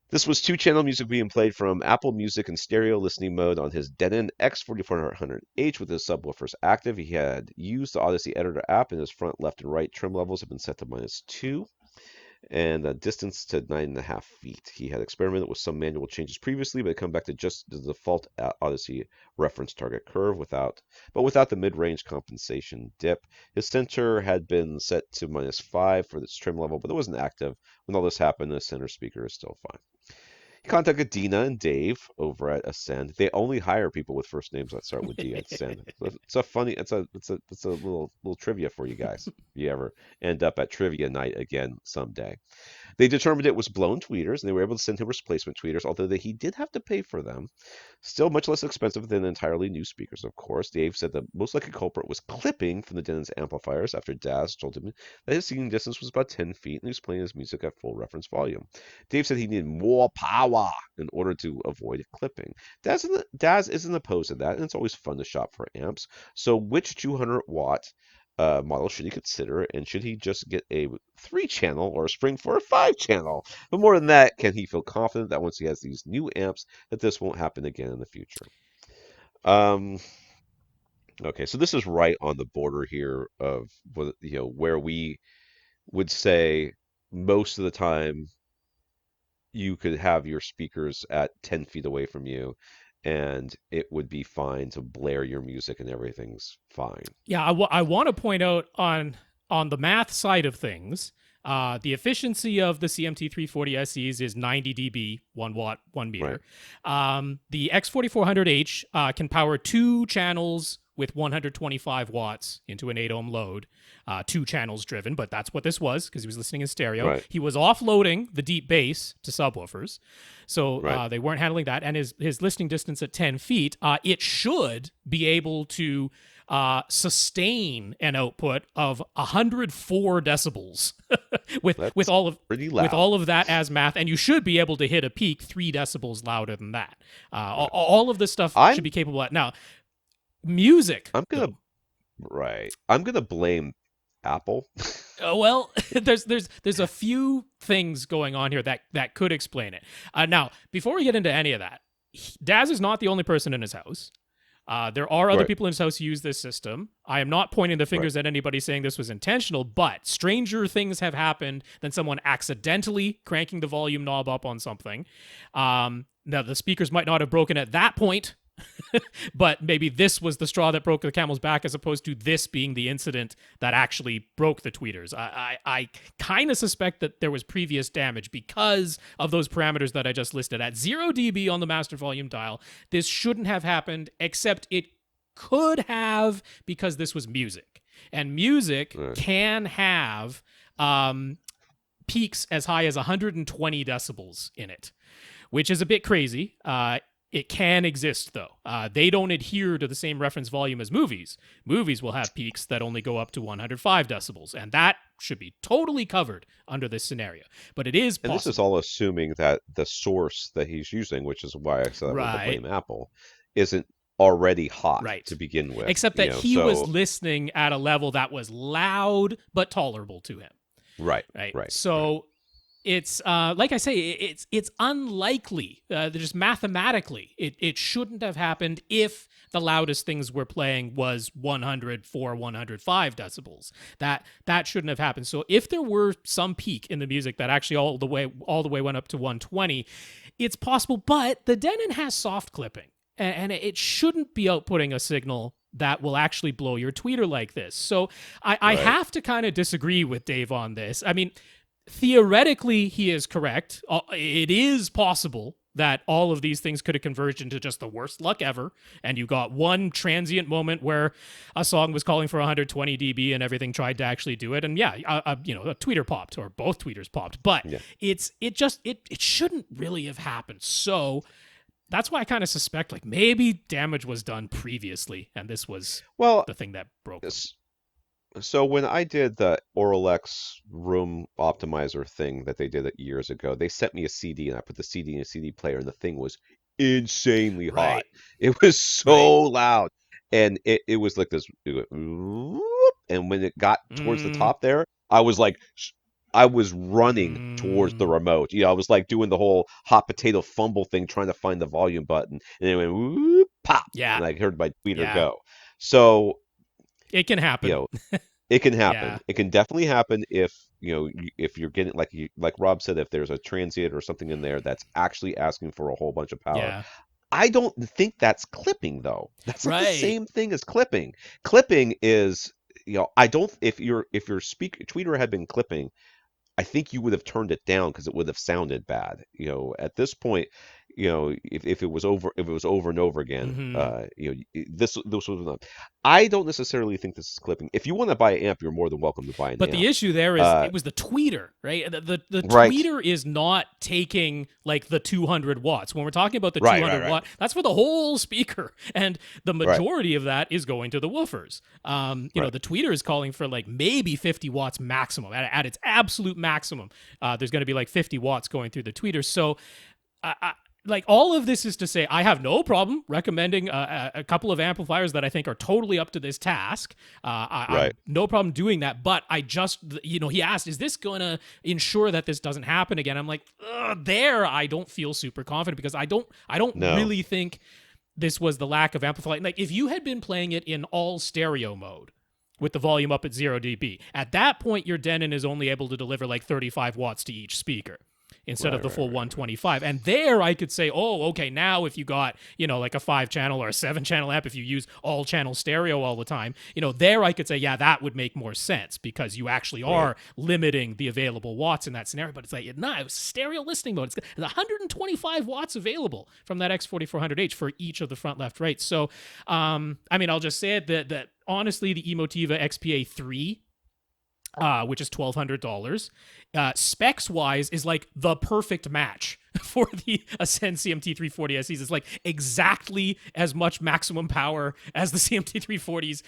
This was two-channel music being played from Apple Music in stereo listening mode on his Denon X4400H with his subwoofers active. He had used the Audyssey editor app, and his front, left, and right trim levels have been set to -2 and the distance to 9.5 feet. He had experimented with some manual changes previously, but had come back to just the default Audyssey reference target curve without the mid-range compensation dip. His center had been set to -5 for this trim level, but it wasn't active when all this happened. The center speaker is still fine. contacted Dina and Dave over at Ascend. They only hire people with first names that start with D at Ascend. It's a funny, it's a little trivia for you guys. If you ever end up at trivia night again someday. They determined it was blown tweeters, and they were able to send him replacement tweeters, although he did have to pay for them. Still much less expensive than entirely new speakers, of course. Dave said the most likely culprit was clipping from the Denon's amplifiers after Dazz told him that his singing distance was about 10 feet and he was playing his music at full reference volume. Dave said he needed more power in order to avoid clipping. Dazz isn't opposed to that, and it's always fun to shop for amps. So which 200-watt model should he consider, and should he just get a 3-channel or spring for a 5-channel? But more than that, can he feel confident that once he has these new amps, that this won't happen again in the future? Okay, so this is right on the border here of where we would say most of the time you could have your speakers at 10 feet away from you and it would be fine to blare your music and everything's fine. Yeah, I want to point out on the math side of things, the efficiency of the CMT-340SEs is 90 dB, 1 watt, 1 meter. Right. The X4400H can power 2 channels with 125 watts into an 8-ohm load, 2 channels driven, but that's what this was because he was listening in stereo. Right. He was offloading the deep bass to subwoofers, so right. They weren't handling that. And his listening distance at 10 feet, it should be able to sustain an output of 104 decibels with all of that as math, and you should be able to hit a peak 3 decibels louder than that. All of this stuff should be capable of. Now, music. I'm gonna blame Apple. Well, there's a few things going on here that could explain it. Now, before we get into any of that, Dazz is not the only person in his house. There are other people in his house who use this system. I am not pointing the fingers at anybody saying this was intentional, but stranger things have happened than someone accidentally cranking the volume knob up on something. Now, the speakers might not have broken at that point, but maybe this was the straw that broke the camel's back as opposed to this being the incident that actually broke the tweeters. I kind of suspect that there was previous damage because of those parameters that I just listed. At 0 dB on the master volume dial, this shouldn't have happened, except it could have because this was music. And music can have peaks as high as 120 decibels in it, which is a bit crazy. It can exist, though. They don't adhere to the same reference volume as movies. Movies will have peaks that only go up to 105 decibels, and that should be totally covered under this scenario. But it is possible. And this is all assuming that the source that he's using, which is why I said I want to blame Apple, isn't already hot to begin with. Except that he was listening at a level that was loud but tolerable to him. Right. So... It's like I say, it's unlikely. Just mathematically, it shouldn't have happened if the loudest things we're playing was 104, 105 decibels. That shouldn't have happened. So if there were some peak in the music that actually all the way went up to 120, it's possible. But the Denon has soft clipping, and it shouldn't be outputting a signal that will actually blow your tweeter like this. So I have to kind of disagree with Dave on this. I mean, theoretically, he is correct. It is possible that all of these things could have converged into just the worst luck ever, and you got one transient moment where a song was calling for 120 dB and everything tried to actually do it, and a tweeter popped, or both tweeters popped. But it shouldn't really have happened. So that's why I kind of suspect like maybe damage was done previously, and this was the thing that broke it. So when I did the Auralex room optimizer thing that they did years ago, they sent me a CD and I put the CD in a CD player and the thing was insanely hot. It was so loud. And it was like this, and when it got towards the top there, I was running towards the remote. I was like doing the whole hot potato fumble thing, trying to find the volume button. And it went, whoop, pop. Yeah. And I heard my tweeter go. So... it can happen. It can happen. Yeah. It can definitely happen if if you're getting like Rob said, if there's a transient or something in there that's actually asking for a whole bunch of power. Yeah. I don't think that's clipping though. That's not the same thing as clipping. Clipping is I don't if your tweeter had been clipping, I think you would have turned it down because it would have sounded bad. At this point, if it was over and over again, Mm-hmm. this was not. I don't necessarily think this is clipping. If you want to buy an amp, you're more than welcome to buy an But the amp. issue there is it was the tweeter, right? The Right, tweeter is not taking like the 200 watts. When we're talking about the right, 200 right, watt, that's for the whole speaker, and the right, majority of that is going to the woofers. right, The tweeter is calling for like maybe 50 watts maximum at its absolute maximum. There's going to be like 50 watts going through the tweeter. So like all of this is to say, I have no problem recommending a couple of amplifiers that I think are totally up to this task. I'm right. no problem doing that. But I just, he asked, is this going to ensure that this doesn't happen again? I'm like, there, I don't feel super confident because I don't No, really think this was the lack of amplifier. Like if you had been playing it in all stereo mode with the volume up at 0 dB, at that point, your Denon is only able to deliver like 35 watts to each speaker instead of right, the right, full right, 125. And there I could say, oh, okay, now if you got, like a 5-channel or a 7-channel amp, if you use all channel stereo all the time, there I could say, yeah, that would make more sense because you actually right. are limiting the available watts in that scenario. But it's like, no, it was stereo listening mode. It's 125 watts available from that X4400H for each of the front, left, right. So, I'll just say it that honestly, the Emotiva XPA3, which is $1,200, specs wise is like the perfect match for the Ascend CMT-340SEs. It's like exactly as much maximum power as the CMT-340s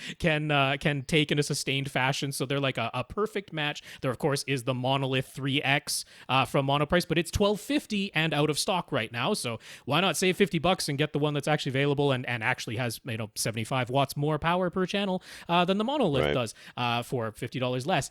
can take in a sustained fashion. So they're like a perfect match. There, of course, is the Monolith 3X from Monoprice, but it's $1,250 and out of stock right now. So why not save $50 and get the one that's actually available and actually has 75 watts more power per channel than the Monolith Right. does for $50 less.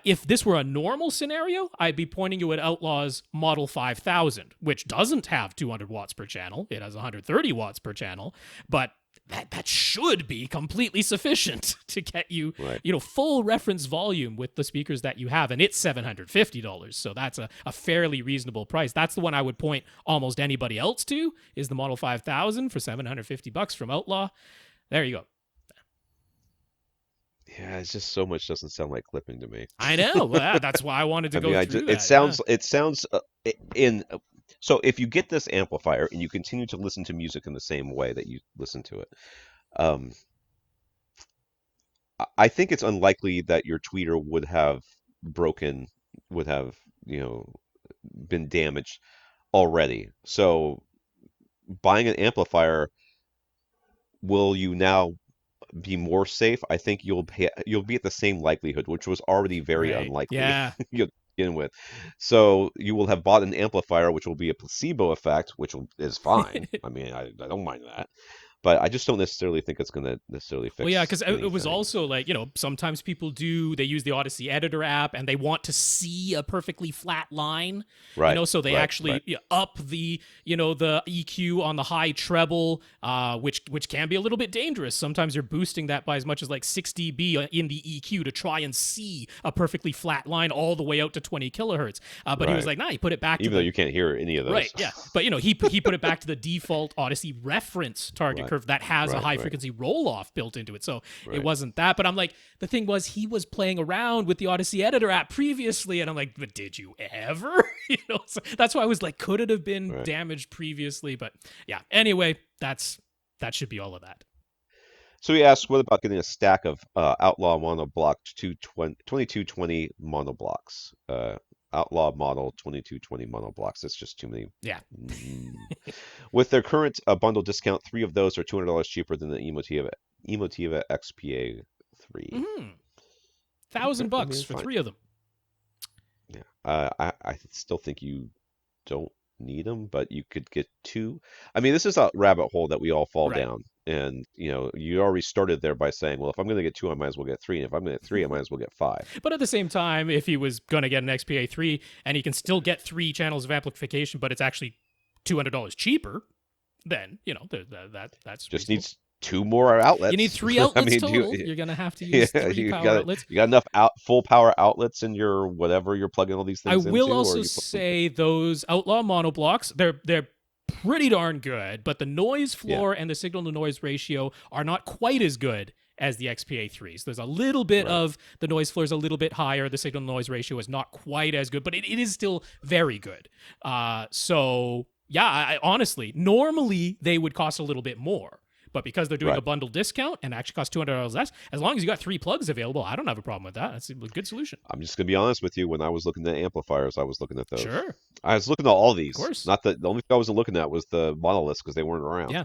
If this were a normal scenario, I'd be pointing you at Outlaw's Model 5000, which doesn't have 200 watts per channel. It has 130 watts per channel, but that should be completely sufficient to get you, Right. Full reference volume with the speakers that you have, and it's $750. So that's a fairly reasonable price. That's the one I would point almost anybody else to, is the Model 5000 for $750 from Outlaw. There you go. Yeah, it's just so much doesn't sound like clipping to me. I know. Well, that's why I wanted to I mean, go I through just, it that. Yeah. sounds it sounds in so if you get this amplifier and you continue to listen to music in the same way that you listen to it, um, I think it's unlikely that your tweeter broken, would have, been damaged already. So buying an amplifier, will you now be more safe? I think you'll be at the same likelihood, which was already very Right. unlikely Yeah. to begin with. So you will have bought an amplifier, which will be a placebo effect, is fine. I mean, I don't mind that, but I just don't necessarily think it's going to necessarily Well, yeah, fix because it was anything. also like, sometimes people they use the Audyssey editor app and they want to see a perfectly flat line, Right, so they right, actually right, up the, the EQ on the high treble, which can be a little bit dangerous. Sometimes you're boosting that by as much as like 6 dB in the EQ to try and see a perfectly flat line all the way out to 20 kilohertz. But he was right. like, nah, he put it back to Even though the you can't hear any of right, those. yeah, but he put it back to the default Audyssey reference target Right, curve that has a right, high right, frequency roll off built into it, so it right, wasn't that. But I'm like, the thing was, he was playing around with the Audyssey editor app previously, and I'm like, but did you ever? So that's why I was like, could it have been right. damaged previously? But yeah, anyway, that should be all of that. So he asks, what about getting a stack of Outlaw monoblock 2220 monoblocks? Outlaw model 2220 monoblocks. That's just too many. Yeah. Mm. With their current bundle discount, 3 of those are $200 cheaper than the Emotiva XPA 3. Mm-hmm. Okay, I $1,000 mean, for fine. 3 of them. Yeah, I still think you don't need them, but you could get 2. I mean, this is a rabbit hole that we all fall Right. down. And, you already started there by saying, well, if I'm going to get 2, I might as well get 3. And if I'm going to get 3, I might as well get 5. But at the same time, if he was going to get an XPA3 and he can still get 3 channels of amplification, but it's actually $200 cheaper, then, that's Just reasonable. needs 2 more You need outlets. 3 I outlets mean, total. You're going to have to use yeah, 3 power outlets. you got enough full power outlets in your whatever you're plugging all these I things will into, or also you say those Outlaw monoblocks, they're pretty darn good, but the noise yeah, floor and the signal to noise ratio are not quite as good as the XPA3. So there's a little bit Right. of the noise floor is a little bit higher. The signal noise ratio is not quite as good, but it is still very good. So yeah, honestly, normally they would cost a little bit more. But because they're doing a Right. bundle discount and actually cost $200 less, as long as you got 3 plugs available, I don't have a problem with that. That's a good solution. I'm just gonna be honest with you. When I was looking at amplifiers, I was looking at those. Sure, I was looking at all of these. course. Not the only thing I wasn't looking at was the monoliths because they weren't around. Yeah.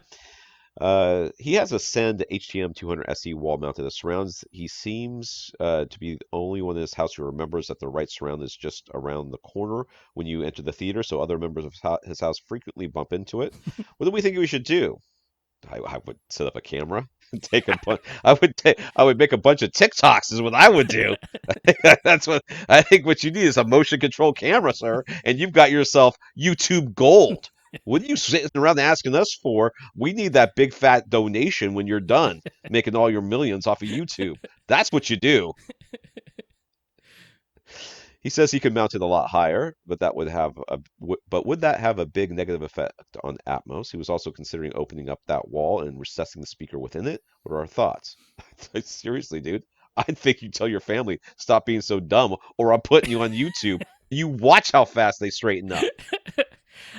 He has a Ascend HTM-240SE wall mounted. The surrounds. He seems to be the only one in his house who remembers that the right surround is just around the corner when you enter the theater. So other members of his house frequently bump into it. What do we think we should do? I would set up a camera and take a bunch. I would make a bunch of TikToks is what I would do. That's what I think. What you need is a motion control camera, sir, and you've got yourself YouTube gold. What are you sitting around asking us for? We need that big fat donation when you're done making all your millions off of YouTube. That's what you do. He says he could mount it a lot higher, but would that have a big negative effect on Atmos? He was also considering opening up that wall and recessing the speaker within it. What are our thoughts? Seriously, dude, I think you tell your family stop being so dumb, or I'm putting you on YouTube. You watch how fast they straighten up.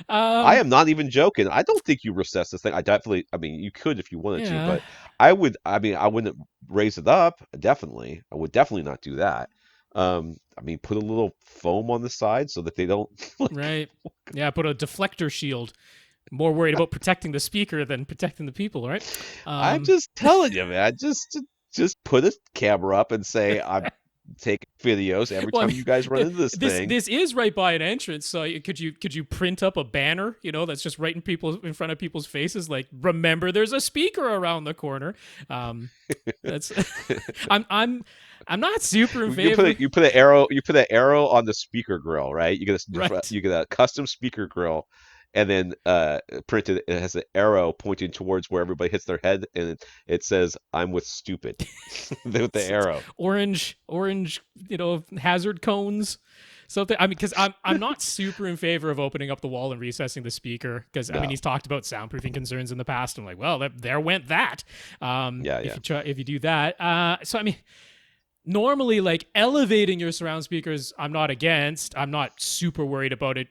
I am not even joking. I don't think you recess this thing. I mean, you could if you wanted to, Yeah. but I mean, I wouldn't raise it up. Definitely. I would definitely not do that. I mean, put a little foam on the side so that they don't. Right. Yeah, put a deflector shield. More worried about protecting the speaker than protecting the people, right? I'm just telling you, man. Just put a camera up and say I'm taking videos every Well, I time mean, you guys run into this thing. this is right by an entrance. So could you print up a banner, that's just right in front of people's faces, like remember there's a speaker around the corner. That's I'm not super in favor. You put an arrow on the speaker grill, right? Right. You get a custom speaker grill, and then printed. It has an arrow pointing towards where everybody hits their head, and it says "I'm with stupid" with the arrow. Orange, hazard cones. Something. I mean, because I'm not super in favor of opening up the wall and recessing the speaker. Because I mean, he's talked about soundproofing concerns in the past. I'm like, well, there went that. If you do that, so I mean. Normally, like elevating your surround speakers, I'm not against. I'm not super worried about it,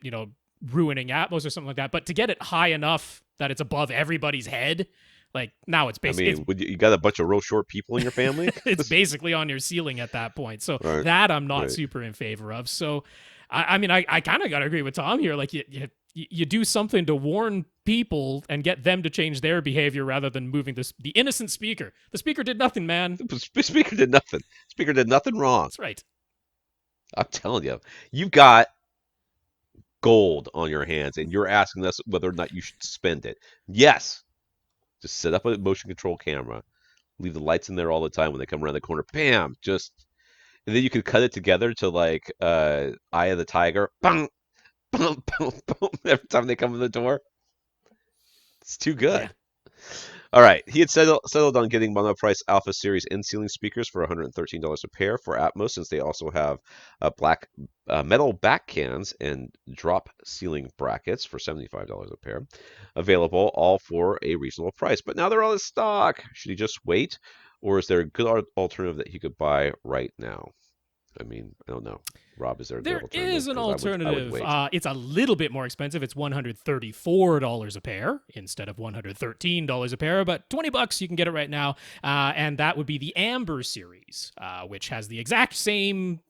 ruining Atmos or something like that. But to get it high enough that it's above everybody's head, like now it's basically. I mean, you got a bunch of real short people in your family? It's basically on your ceiling at that point. So right, that I'm not right. super in favor of. So, I mean, I kind of got to agree with Tom here. Like you do something to warn people and get them to change their behavior rather than moving the innocent speaker. The speaker did nothing, man. The speaker did nothing. Speaker did nothing wrong. That's right. I'm telling you, you've got gold on your hands, and you're asking us whether or not you should spend it. Yes, just set up a motion control camera, leave the lights in there all the time when they come around the corner. Bam, and then you could cut it together to like Eye of the Tiger. Bang, boom, boom, boom, every time they come in the door. It's too good. Yeah. All right. He had settled on getting monoprice Alpha Series in-ceiling speakers for $113 a pair for Atmos, since they also have black metal back cans and drop ceiling brackets for $75 a pair. Available all for a reasonable price. But now they're out of stock. Should he just wait? Or is there a good alternative that he could buy right now? I mean, I don't know. Rob, is there a good alternative? There is an alternative. I would It's a little bit more expensive. It's $134 a pair instead of $113 a pair, but $20 you can get it right now. And that would be the Amber series, which has the exact same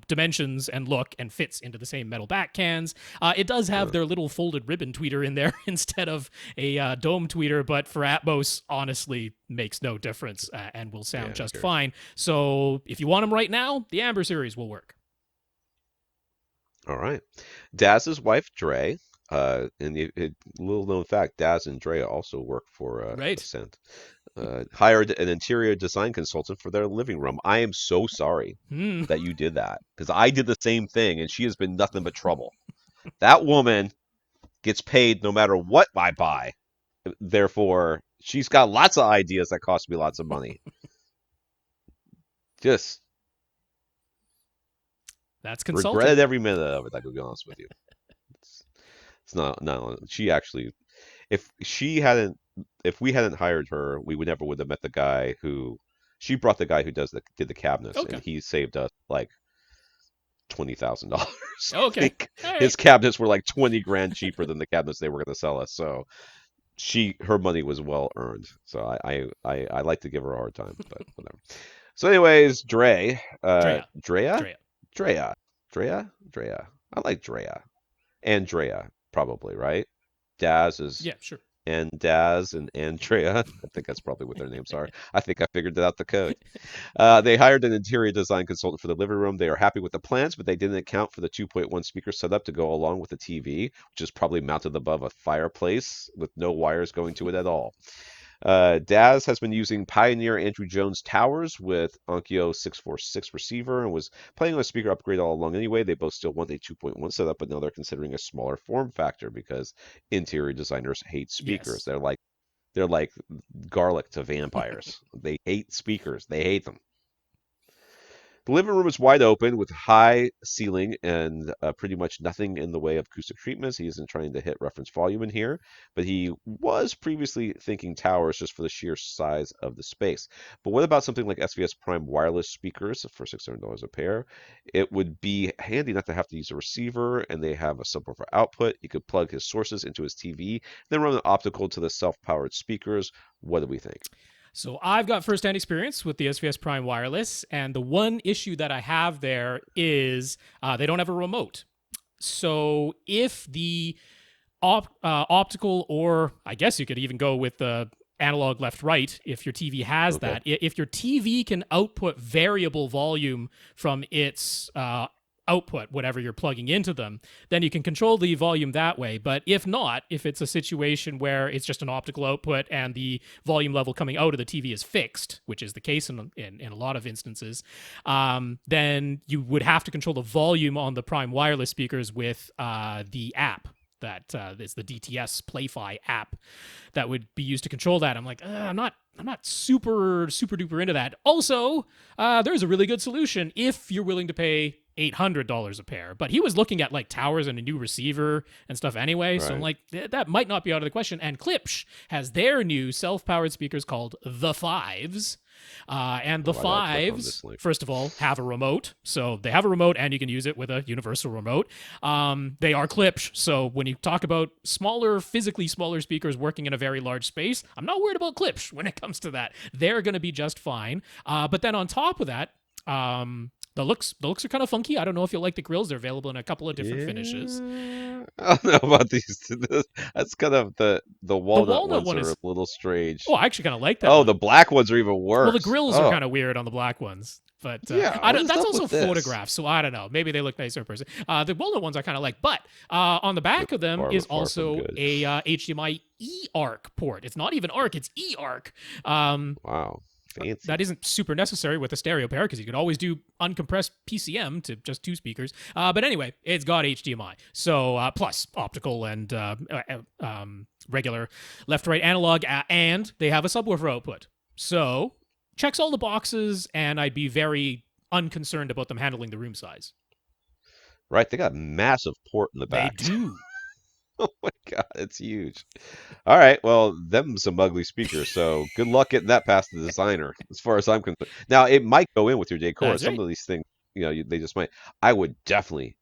dimensions and look and fits into the same metal back cans. It does have their little folded ribbon tweeter in there instead of a dome tweeter, but for Atmos, honestly, makes no difference and will sound just fine. So if you want them right now, the Amber series will work. All right. Dazz's wife, Dre, and a little known fact, Dazz and Dre also work for Ascend. Hired an interior design consultant for their living room. I am so sorry that you did that, because I did the same thing, and she has been nothing but trouble. That woman gets paid no matter what I buy. Therefore, she's got lots of ideas that cost me lots of money. That's consulting. Regretted every minute of it, I could be honest with you. It's not she actually, if we hadn't hired her, we would never have met the guy who She brought the guy who did the cabinets, and Okay. he saved us like $20,000. I Okay. think All right. his cabinets were like 20 grand cheaper than the cabinets they were going to sell us. So her money was well earned. So I like to give her a hard time, but whatever. So anyways, Drea. Drea, Drea. Drea, Drea. I like Drea. Andrea, probably, right? Dazz is Yeah, sure. and Dazz and Andrea. I think that's probably what their names are. I think I figured out the code. They hired an interior design consultant for the living room. They are happy with the plans, but they didn't account for the 2.1 speaker setup to go along with the TV, which is probably mounted above a fireplace with no wires going to it at all. Dazz has been using Pioneer Andrew Jones Towers with Onkyo 646 receiver and was planning on a speaker upgrade all along anyway. They both still want a 2.1 setup, but now they're considering a smaller form factor because interior designers hate speakers. Yes. They're like garlic to vampires. They hate speakers. They hate them. The living room is wide open with high ceiling and pretty much nothing in the way of acoustic treatments. He isn't trying to hit reference volume in here, but he was previously thinking towers just for the sheer size of the space. But what about something like SVS Prime wireless speakers for $600 a pair? It would be handy not to have to use a receiver, and they have a subwoofer output. He could plug his sources into his TV, then run an optical to the self-powered speakers. What do we think? So I've got first-hand experience with the SVS Prime Wireless, and the one issue that I have there is they don't have a remote. So if the optical, or I guess you could even go with the analog left right if your TV has Okay. that. If your TV can output variable volume from its output, whatever you're plugging into them, then you can control the volume that way. But if not, if it's a situation where it's just an optical output and the volume level coming out of the TV is fixed, which is the case in a lot of instances, then you would have to control the volume on the Prime wireless speakers with the app that is the DTS PlayFi app that would be used to control that. I'm like, I'm not super duper into that. Also, there's a really good solution if you're willing to pay $800 a pair. But he was looking at like towers and a new receiver and stuff anyway. So I'm Right. like, that might not be out of the question. And Klipsch has their new self-powered speakers called the Fives. And the Oh, I gotta click on Fives, this link. first of all, have a remote. So they have a remote and you can use it with a universal remote. They are Klipsch. So when you talk about physically smaller speakers working in a very large space, I'm not worried about Klipsch when it comes to that. They're going to be just fine. But then on top of that, the looks are kind of funky. I don't know if you like the grills. They're available in a couple of different finishes. Yeah, I don't know about these. That's kind of the The walnut walnut ones one are a is, little strange. oh, I actually kind of like that Oh, one. the black ones are even Well, the worse. grills are Oh, kind of weird on the black ones, but yeah. I What don't, is that's up also with this? photographs, so I don't know. Maybe they look nicer in person. The walnut ones I kind of like, but on the back of them Far, is far from also good. a HDMI eARC port. It's not even ARC, it's eARC. Um, Wow, that fancy. isn't super necessary with a stereo pair because you could always do uncompressed PCM to just two speakers. But anyway, it's got HDMI, so plus optical and regular left-right analog, and they have a subwoofer output. So checks all the boxes, and I'd be very unconcerned about them handling the room size. Right, they got a massive port in the They back. do. Oh my God, it's huge. All right, well, them some ugly speakers. So good luck getting that past the designer, as far as I'm concerned. Now it might go in with your decor. That's Some right. of these things, they just might. I would definitely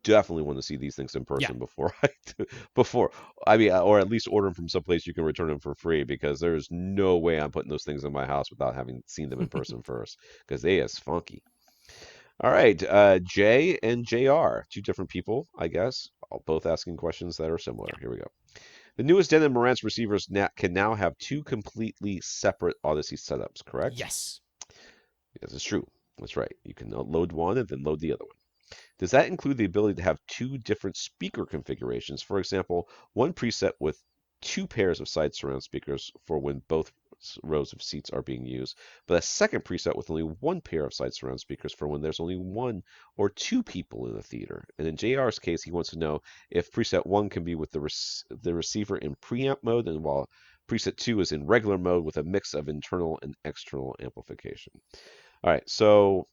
want to see these things in Yeah. person before before I mean, or at least order them from someplace you can return them for free because there's no way I'm putting those things in my house without having seen them in person first because they is funky. All right, Jay and JR, two different people, I guess, both asking questions that are similar. Yeah. Here we go. The newest Denon and Marantz receivers can now have two completely separate Audyssey setups, correct? Yes. Yes, it's true. That's right. You can load one and then load the other one. Does that include the ability to have two different speaker configurations? For example, one preset with two pairs of side surround speakers for when both rows of seats are being used, but a second preset with only one pair of side surround speakers for when there's only one or two people in the theater. And in JR's case, he wants to know if preset 1 can be with the receiver in preamp mode, and while preset 2 is in regular mode with a mix of internal and external amplification. All right, so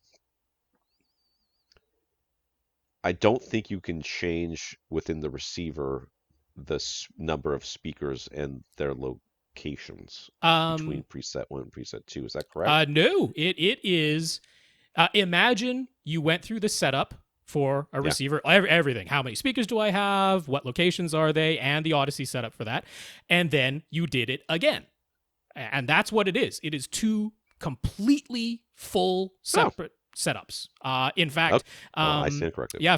I don't think you can change within the receiver the number of speakers and their amplifications between preset 1 and preset 2. Is that correct? No, it is. Imagine you went through the setup for a receiver, everything. How many speakers do I have? What locations are they? And the Audyssey setup for that. And then you did it again. And that's what it is. It is two completely full separate setups. In fact, I stand corrected. Yeah,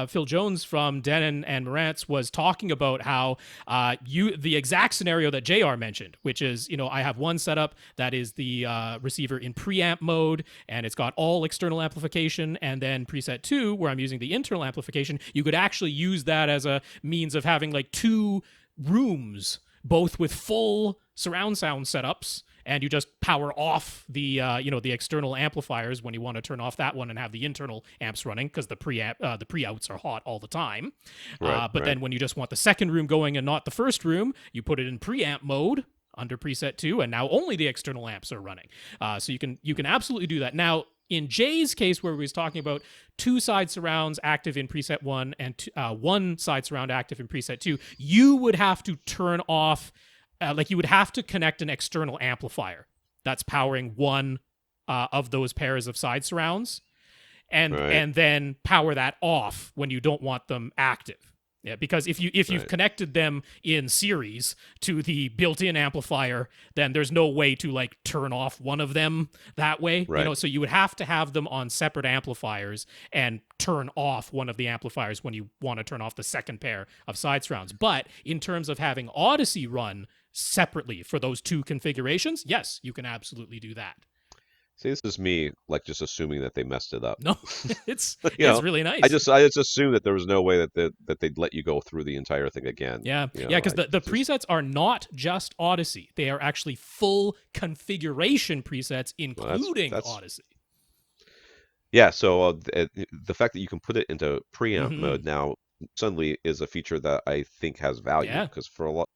Phil Jones from Denon and Marantz was talking about how the exact scenario that JR mentioned, which is, I have one setup that is the receiver in preamp mode, and it's got all external amplification, and then preset 2, where I'm using the internal amplification. You could actually use that as a means of having like two rooms, both with full surround sound setups, and you just power off the the external amplifiers when you want to turn off that one and have the internal amps running, because the pre-outs are hot all the time. But then when you just want the second room going and not the first room, you put it in preamp mode under preset 2, and now only the external amps are running. So you can absolutely do that. Now, in Jay's case, where we was talking about two side surrounds active in preset 1 and one side surround active in preset 2, you would have to turn off, you would have to connect an external amplifier that's powering one of those pairs of side surrounds, and then power that off when you don't want them active. Yeah, because if you've connected them in series to the built-in amplifier, then there's no way to turn off one of them that way. Right. So you would have to have them on separate amplifiers and turn off one of the amplifiers when you want to turn off the second pair of side surrounds. But in terms of having Audyssey run separately for those two configurations, yes, you can absolutely do that. See, this is me just assuming that they messed it up. No, it's really nice. I just assumed that there was no way that they'd let you go through the entire thing again. Yeah, because the presets are not just Audyssey; they are actually full configuration presets, including Audyssey. Yeah, so the fact that you can put it into preamp mode now suddenly is a feature that I think has value, because for a lot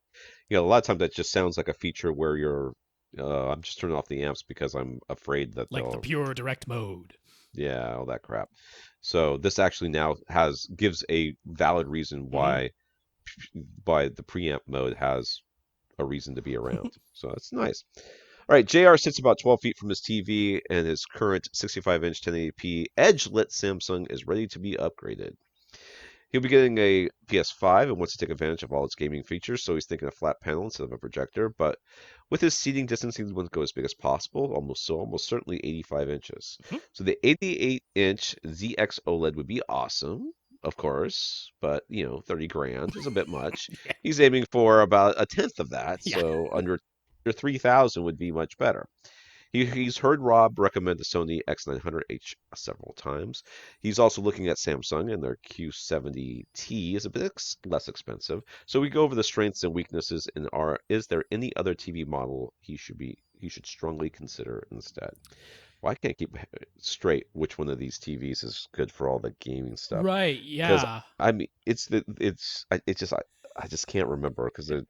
of times that just sounds like a feature where you're I'm just turning off the amps because I'm afraid that the pure direct mode. Yeah, all that crap. So this actually now gives a valid reason why the preamp mode has a reason to be around. So that's nice. All right, JR sits about 12 feet from his TV, and his current 65-inch 1080p edge-lit Samsung is ready to be upgraded. He'll be getting a PS5 and wants to take advantage of all its gaming features, so he's thinking a flat panel instead of a projector. But with his seating distance, he wants to go as big as possible, almost certainly 85 inches. So the 88-inch ZX OLED would be awesome, of course, but 30 grand is a bit much. He's aiming for about a tenth of that, so under 3,000 would be much better. He's heard Rob recommend the Sony X900H several times. He's also looking at Samsung, and their Q70T is a bit less expensive. So we go over the strengths and weaknesses, and is there any other TV model he should strongly consider instead? Well, I can't keep straight which one of these TVs is good for all the gaming stuff. Right? Yeah. I mean, I just can't remember, because there's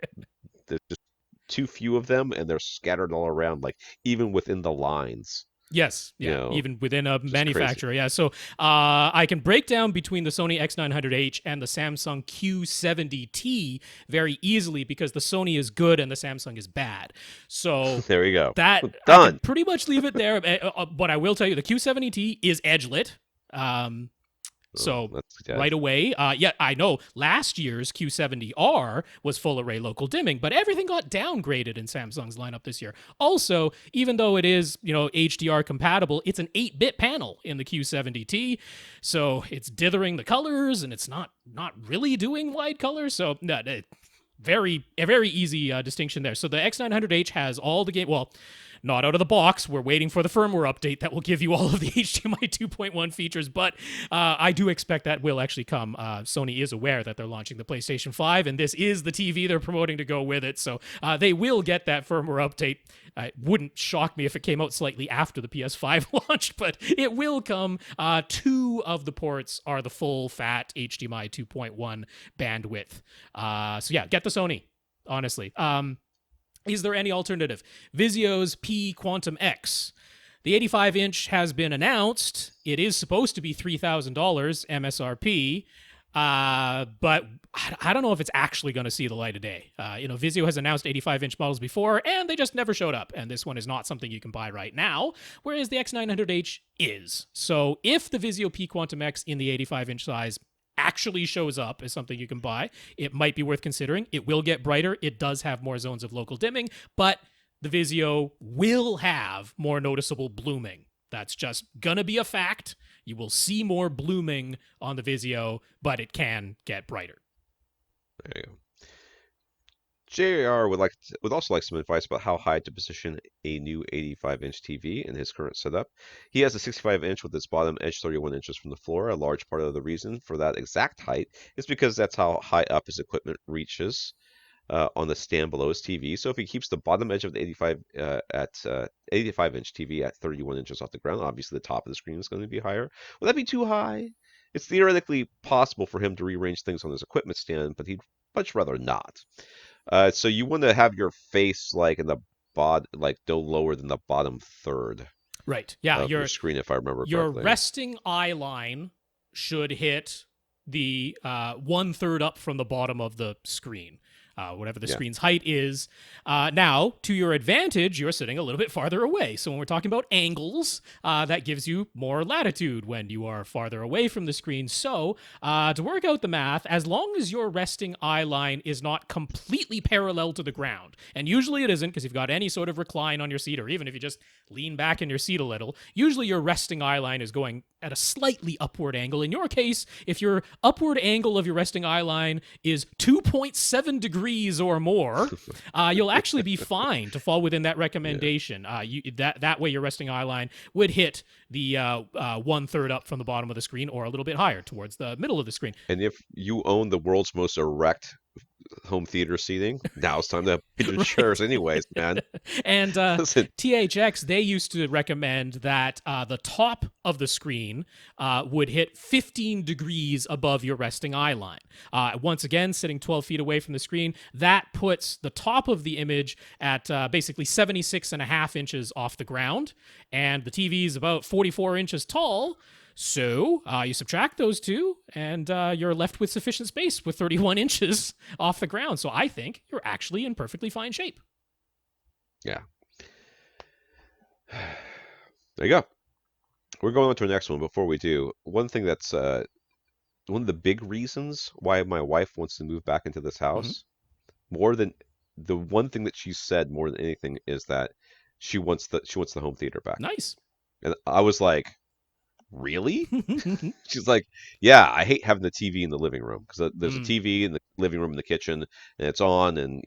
just too few of them, and they're scattered all around, even within the lines. Yes, even within a manufacturer. Crazy. Yeah, so I can break down between the Sony X900H and the Samsung Q70T very easily, because the Sony is good and the Samsung is bad. So there we go. That done. I can pretty much leave it there. But I will tell you, the Q70T is edge-lit. So right away, I know last year's Q70R was full array local dimming, but everything got downgraded in Samsung's lineup this year. Also, even though it is, HDR compatible, it's an 8-bit panel in the Q70T, so it's dithering the colors, and it's not really doing wide colors. So a very easy distinction there. So the X900H has all the game. Well, not out of the box. We're waiting for the firmware update that will give you all of the HDMI 2.1 features, but I do expect that will actually come. Sony is aware that they're launching the PlayStation 5, and this is the TV they're promoting to go with it, so they will get that firmware update. It wouldn't shock me if it came out slightly after the PS5 launched, but it will come. 2 of the ports are the full fat HDMI 2.1 bandwidth. So yeah, get the Sony, honestly. Is there any alternative? Vizio's P Quantum X. The 85-inch has been announced. It is supposed to be $3,000 MSRP. But I don't know if it's actually going to see the light of day. Vizio has announced 85-inch models before, and they just never showed up. And this one is not something you can buy right now, whereas the X900H is. So if the Vizio P Quantum X in the 85-inch size actually shows up as something you can buy, it might be worth considering. It will get brighter. It does have more zones of local dimming, but the Vizio will have more noticeable blooming. That's just gonna be a fact. You will see more blooming on the Vizio, but it can get brighter. There you go. JR would also like some advice about how high to position a new 85-inch TV in his current setup. He has a 65-inch with its bottom edge 31 inches from the floor. A large part of the reason for that exact height is because that's how high up his equipment reaches on the stand below his TV. So if he keeps the bottom edge of the 85-inch TV at 31 inches off the ground, obviously the top of the screen is going to be higher. Would that be too high? It's theoretically possible for him to rearrange things on his equipment stand, but he'd much rather not. So you want to have your face like in the like no lower than the bottom third. Right. Yeah. Of your screen, if I remember your correctly. Your resting eye line should hit the 1/3 up from the bottom of the screen. Whatever the screen's height is. Now, to your advantage, you're sitting a little bit farther away. So when we're talking about angles, that gives you more latitude when you are farther away from the screen. So to work out the math, as long as your resting eye line is not completely parallel to the ground, and usually it isn't because you've got any sort of recline on your seat, or even if you just lean back in your seat a little, usually your resting eye line is going at a slightly upward angle. In your case, if your upward angle of your resting eye line is 2.7 degrees or more, you'll actually be fine to fall within that recommendation. That way your resting eye line would hit the 1/3 up from the bottom of the screen, or a little bit higher towards the middle of the screen. And if you own the world's most erect home theater seating, now it's time to pick your chairs anyways, man. And THX, they used to recommend that the top of the screen would hit 15 degrees above your resting eye line. Once again, sitting 12 feet away from the screen, that puts the top of the image at basically 76.5 inches off the ground, and the TV is about 44 inches tall. So you subtract those two, and you're left with sufficient space with 31 inches off the ground. So I think you're actually in perfectly fine shape. Yeah. There you go. We're going on to the next one. Before we do, one thing that's one of the big reasons why my wife wants to move back into this house, more than the one thing that she said more than anything, is that she wants the home theater back. Nice. And I was like, really? She's like, yeah, I hate having the TV in the living room, because there's a TV in the living room, in the kitchen, and it's on, and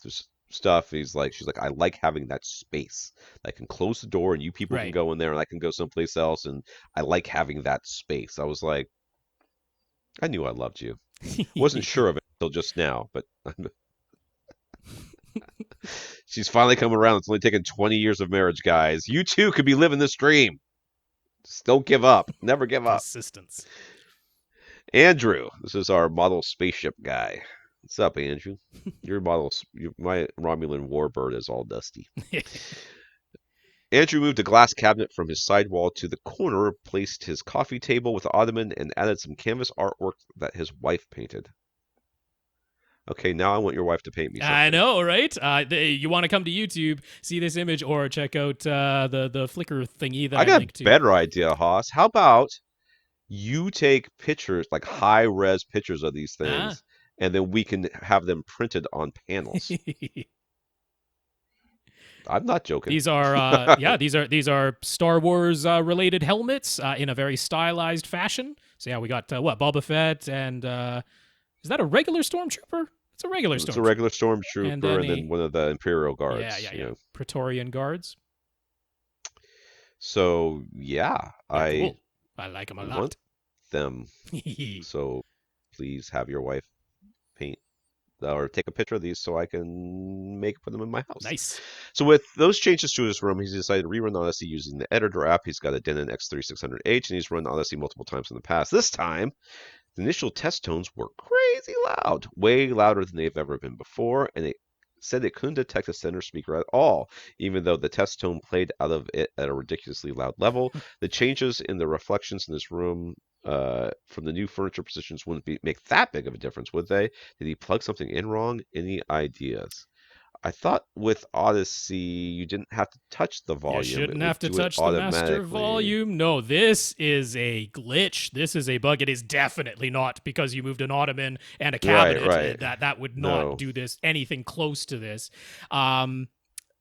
there's stuff. She's like, I like having that space. I can close the door and you people can go in there, and I can go someplace else, and I like having that space. I was like, I knew I loved you. Wasn't sure of it until just now, but she's finally coming around. It's only taken 20 years of marriage, guys. You too could be living this dream. Just don't give up. Never give up. Persistence. Andrew, this is our model spaceship guy. What's up, Andrew? Your model, my Romulan warbird is all dusty. Andrew moved a glass cabinet from his sidewall to the corner, placed his coffee table with an ottoman, and added some canvas artwork that his wife painted. Okay, now I want your wife to paint me something. I know, right? You want to come to YouTube, see this image, or check out the Flickr thingy that I linked to. I got a better idea, Haas. How about you take pictures, like high-res pictures of these things, and then we can have them printed on panels. I'm not joking. These are these are Star Wars related helmets in a very stylized fashion. So yeah, we got Boba Fett, and is that a regular stormtrooper? It's a regular stormtrooper. It's a regular stormtrooper, and then one of the Imperial guards. Yeah. Praetorian guards. So yeah, cool. I like them a lot. Want them. So please have your wife paint or take a picture of these so I can put them in my house. Nice. So with those changes to his room, he's decided to rerun Audyssey using the editor app. He's got a Denon X3600H, and he's run Audyssey multiple times in the past. This time, the initial test tones were crazy loud, way louder than they've ever been before, and it said it couldn't detect a center speaker at all, even though the test tone played out of it at a ridiculously loud level. The changes in the reflections in this room from the new furniture positions wouldn't make that big of a difference, would they? Did he plug something in wrong? Any ideas? I thought with Audyssey you didn't have to touch the You volume; it shouldn't would have to do it touch the master automatically. volume. No, this is a glitch. This is a bug. It is definitely not because you moved an ottoman and a Right, cabinet. right. That would not No, do this anything close to this. Um,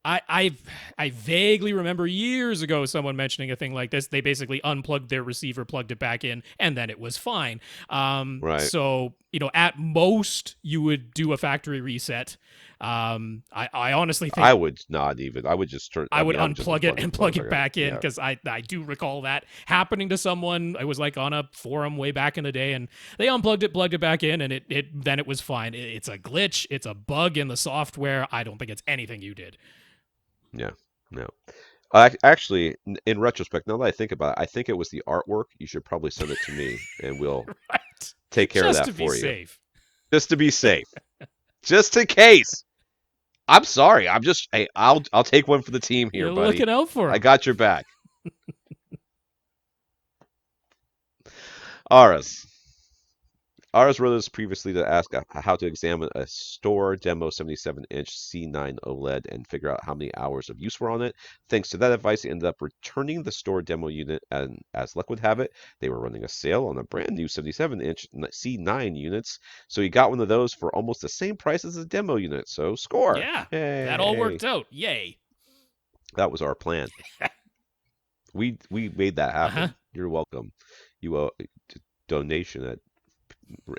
I vaguely remember years ago someone mentioning a thing like this. They basically unplugged their receiver, plugged it back in, and then it was fine. right. So at most you would do a factory reset. I honestly think I would not even. I would just turn. I I would mean, I would just unplug it unplug it, and plug plug it it back back in. in Yeah, because I do recall that happening to someone. I was like on a forum way back in the day, and they unplugged it, plugged it back in, and it was fine. It's a glitch. It's a bug in the software. I don't think it's anything you did. yeah. No. Actually, in retrospect, now that I think about it, I think it was the artwork. You should probably send it to me, and we'll Right. take care of Just that to be for you, safe. just to be safe, just in case. I'm sorry. I'm just. Hey, I'll take one for the team here, You're buddy. looking out for I him. got your back. Aras. Aras wrote us previously to ask how to examine a store demo 77-inch C9 OLED and figure out how many hours of use were on it. Thanks to that advice, he ended up returning the store demo unit, and as luck would have it, they were running a sale on a brand new 77-inch C9 units, so he got one of those for almost the same price as a demo unit. So score! Yeah, that all Hey, worked out. Yay. that was our plan. We made that Uh-huh. happen. You're welcome. You owe donation at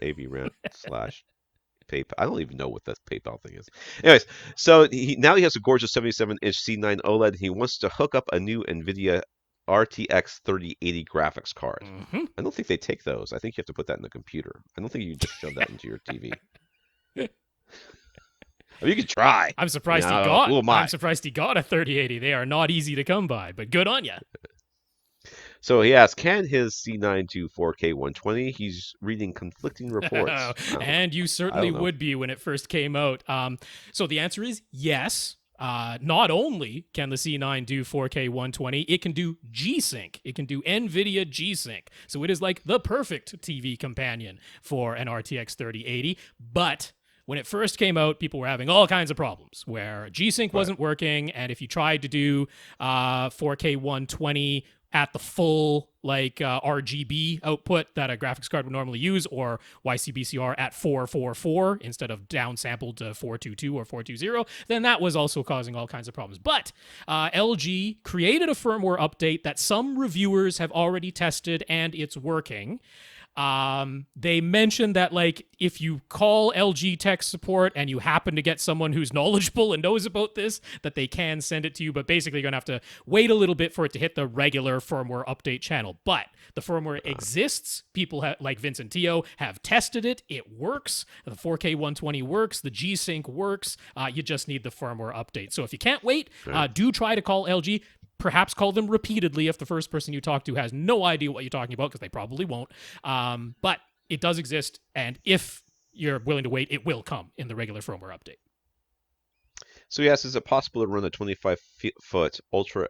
AVRant / PayPal. I don't even know what that PayPal thing is. Anyways, so now he has a gorgeous 77-inch C9 OLED. And he wants to hook up a new NVIDIA RTX 3080 graphics card. Mm-hmm. I don't think they take those. I think you have to put that in the computer. I don't think you can just shove that into your TV. I mean, you can try. I'm I mean, surprised he I don't know. got. Who am I'm I? surprised he got a 3080. They are not easy to come by, but good on you. So he asks, can his C9 do 4K 120? He's reading conflicting reports. And you I certainly don't know. would be when it first came out. So the answer is yes. Not only can the C9 do 4K 120, it can do G-Sync. It can do NVIDIA G-Sync. So it is like the perfect TV companion for an RTX 3080. But when it first came out, people were having all kinds of problems where G-Sync Right. wasn't working. And if you tried to do 4K 120 at the full RGB output that a graphics card would normally use, or YCBCR at 444 instead of downsampled to 422 or 420, then that was also causing all kinds of problems. But LG created a firmware update that some reviewers have already tested, and it's working. They mentioned that if you call LG tech support and you happen to get someone who's knowledgeable and knows about this, that they can send it to you, but basically you're gonna have to wait a little bit for it to hit the regular firmware update channel. But the firmware exists. People like Vince and Tio have tested it. It works. The 4K 120 works. The G-Sync works. You just need the firmware update. So if you can't wait, do try to call LG. Perhaps call them repeatedly if the first person you talk to has no idea what you're talking about, because they probably won't. But it does exist, and if you're willing to wait, it will come in the regular firmware update. So he asks, is it possible to run a 25-foot ultra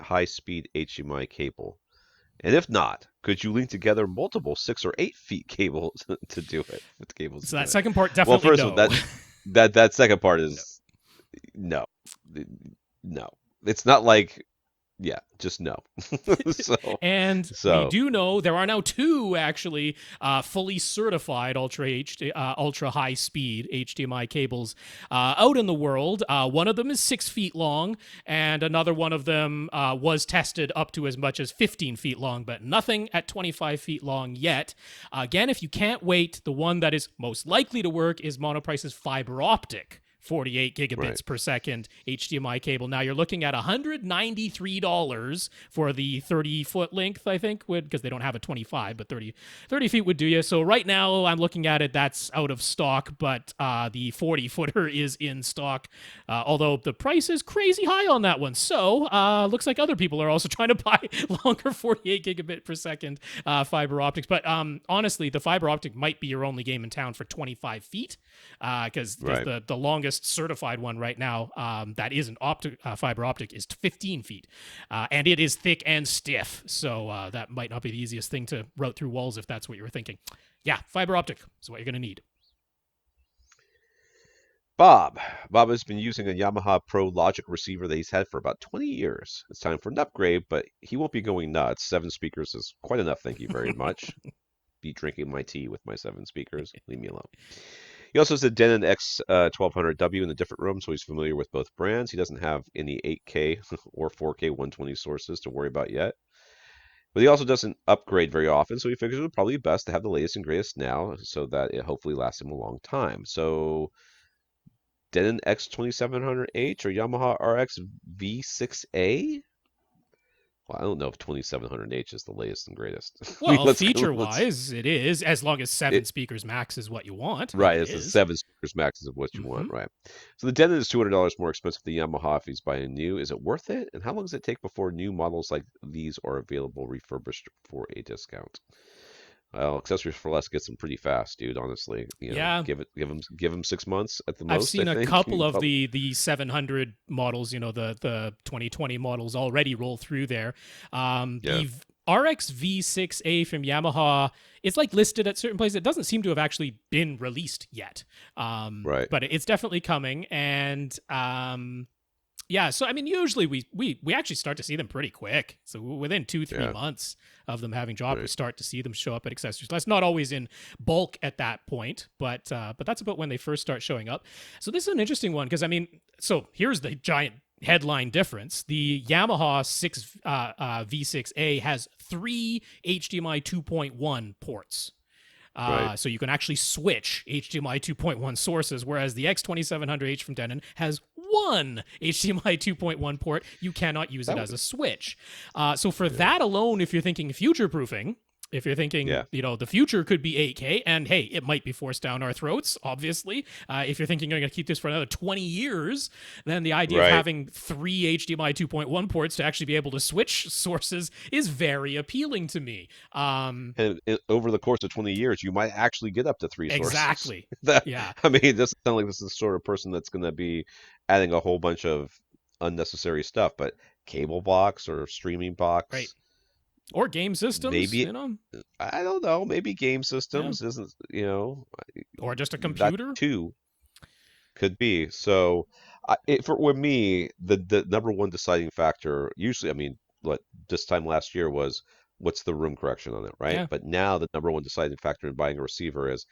high speed HDMI cable? And if not, could you link together multiple 6 or 8 feet cables to do it? With cables. So that second part, definitely well, first no. of all, that second part is no. It's not like. Yeah, just no. And we do know there are now 2 actually fully certified ultra high speed HDMI cables out in the world. One of them is 6 feet long, and another one of them was tested up to as much as 15 feet long, but nothing at 25 feet long yet. Again, if you can't wait, the one that is most likely to work is Monoprice's fiber optic 48 gigabits per second HDMI cable. Now you're looking at $193 for the 30-foot length, I think, because they don't have a 25, but 30 feet would do you. So right now I'm looking at it, that's out of stock, but the 40-footer is in stock, although the price is crazy high on that one. So looks like other people are also trying to buy longer 48 gigabit per second fiber optics. But honestly, the fiber optic might be your only game in town for 25 feet, because the longest longest certified one right now that is an fiber optic is 15 feet. And it is thick and stiff. So that might not be the easiest thing to route through walls if that's what you were thinking. Yeah, fiber optic is what you're going to need. Bob. Bob has been using a Yamaha Pro Logic receiver that he's had for about 20 years. It's time for an upgrade, but he won't be going nuts. 7 speakers is quite enough, thank you very much. Be drinking my tea with my 7 speakers. Leave me alone. He also has the Denon X1200W in a different room, so he's familiar with both brands. He doesn't have any 8K or 4K 120 sources to worry about yet. But he also doesn't upgrade very often, so he figures it would probably be best to have the latest and greatest now so that it hopefully lasts him a long time. So Denon X2700H or Yamaha RX V6A? Well, I don't know if 2700H is the latest and greatest. Well, feature-wise, it is, as long as 7 speakers max is what you want. Right, it's the 7 speakers max is what you want, right. So the Denon is $200 more expensive than Yamaha if he's buying new. Is it worth it? And how long does it take before new models like these are available refurbished for a discount? Well, accessories for less gets them pretty fast, dude. Honestly, yeah. Give them 6 months at the most. I've seen a couple of the 700 models, the 2020 models already roll through there. The RX V6A from Yamaha, it's like listed at certain places. It doesn't seem to have actually been released yet. Right. But it's definitely coming, and yeah, so I mean, usually we actually start to see them pretty quick. So within 2-3 months of them having dropped, we start to see them show up at accessories. That's not always in bulk at that point, but that's about when they first start showing up. So this is an interesting one because I mean, so here's the giant headline difference. The Yamaha V6A has 3 HDMI 2.1 ports. So you can actually switch HDMI 2.1 sources, whereas the X2700H from Denon has 1 HDMI 2.1 port. You cannot use it as a switch. So for that alone, if you're thinking future-proofing, if you're thinking, the future could be 8K, and hey, it might be forced down our throats, obviously. If you're thinking you're going to keep this for another 20 years, then the idea of having 3 HDMI 2.1 ports to actually be able to switch sources is very appealing to me. And over the course of 20 years, you might actually get up to 3 sources. Exactly. I mean, this doesn't sound like this is the sort of person that's going to be adding a whole bunch of unnecessary stuff, but cable box or streaming box. Right. Or game systems, maybe, I don't know. Maybe game systems isn't, or just a computer. That too could be. So, with me, the number one deciding factor usually, I mean, this time last year was what's the room correction on it, right? Yeah. But now the number one deciding factor in buying a receiver is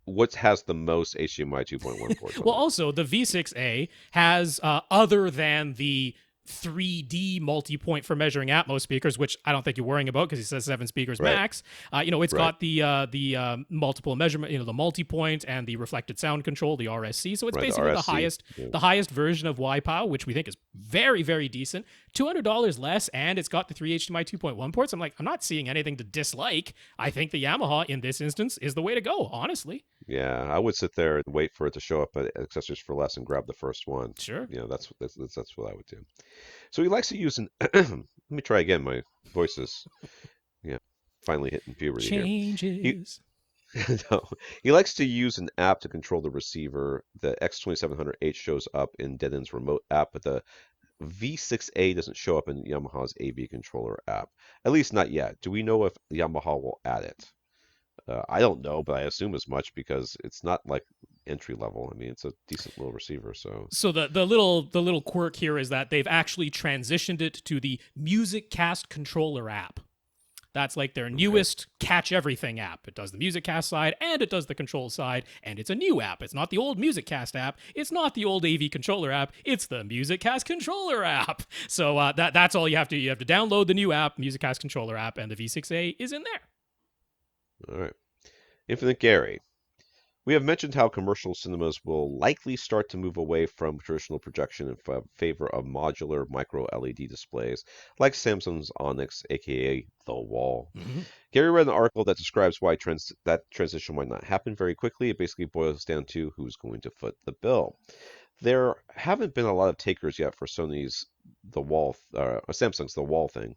what has the most HDMI 2.1 ports. Well, also the V6A has other than the 3D multi-point for measuring Atmos speakers, which I don't think you're worrying about because it says 7 speakers max. It's got the multiple measurement, the multi-point and the reflected sound control, the RSC. So it's basically the highest version of YPOW, which we think is very, very decent. $200 less, and it's got the 3 HDMI 2.1 ports. I'm not seeing anything to dislike. I think the Yamaha in this instance is the way to go, honestly. Yeah, I would sit there and wait for it to show up at accessories for less and grab the first one. Sure. That's what I would do. So he likes to use let me try again. My voice is, finally hitting puberty Changes. Here. No, he likes to use an app to control the receiver. The X2700H shows up in Denon's remote app, but the V6A doesn't show up in Yamaha's AV controller app. At least not yet. Do we know if Yamaha will add it? I don't know, but I assume as much because it's not like entry level. I mean, it's a decent little receiver. So the little quirk here is that they've actually transitioned it to the MusicCast controller app. That's like their newest Catch Everything app. It does the MusicCast side and it does the control side, and it's a new app. It's not the old MusicCast app. It's not the old AV controller app. It's the MusicCast controller app. So that's all you have to. You have to download the new app, MusicCast controller app, and the V6A is in there. All right. Infinite Gary. We have mentioned how commercial cinemas will likely start to move away from traditional projection in favor of modular micro LED displays like Samsung's Onyx, aka the Wall. Mm-hmm. Gary read an article that describes why that transition might not happen very quickly. It basically boils down to who's going to foot the bill. There haven't been a lot of takers yet for Sony's The Wall, Samsung's The Wall thing.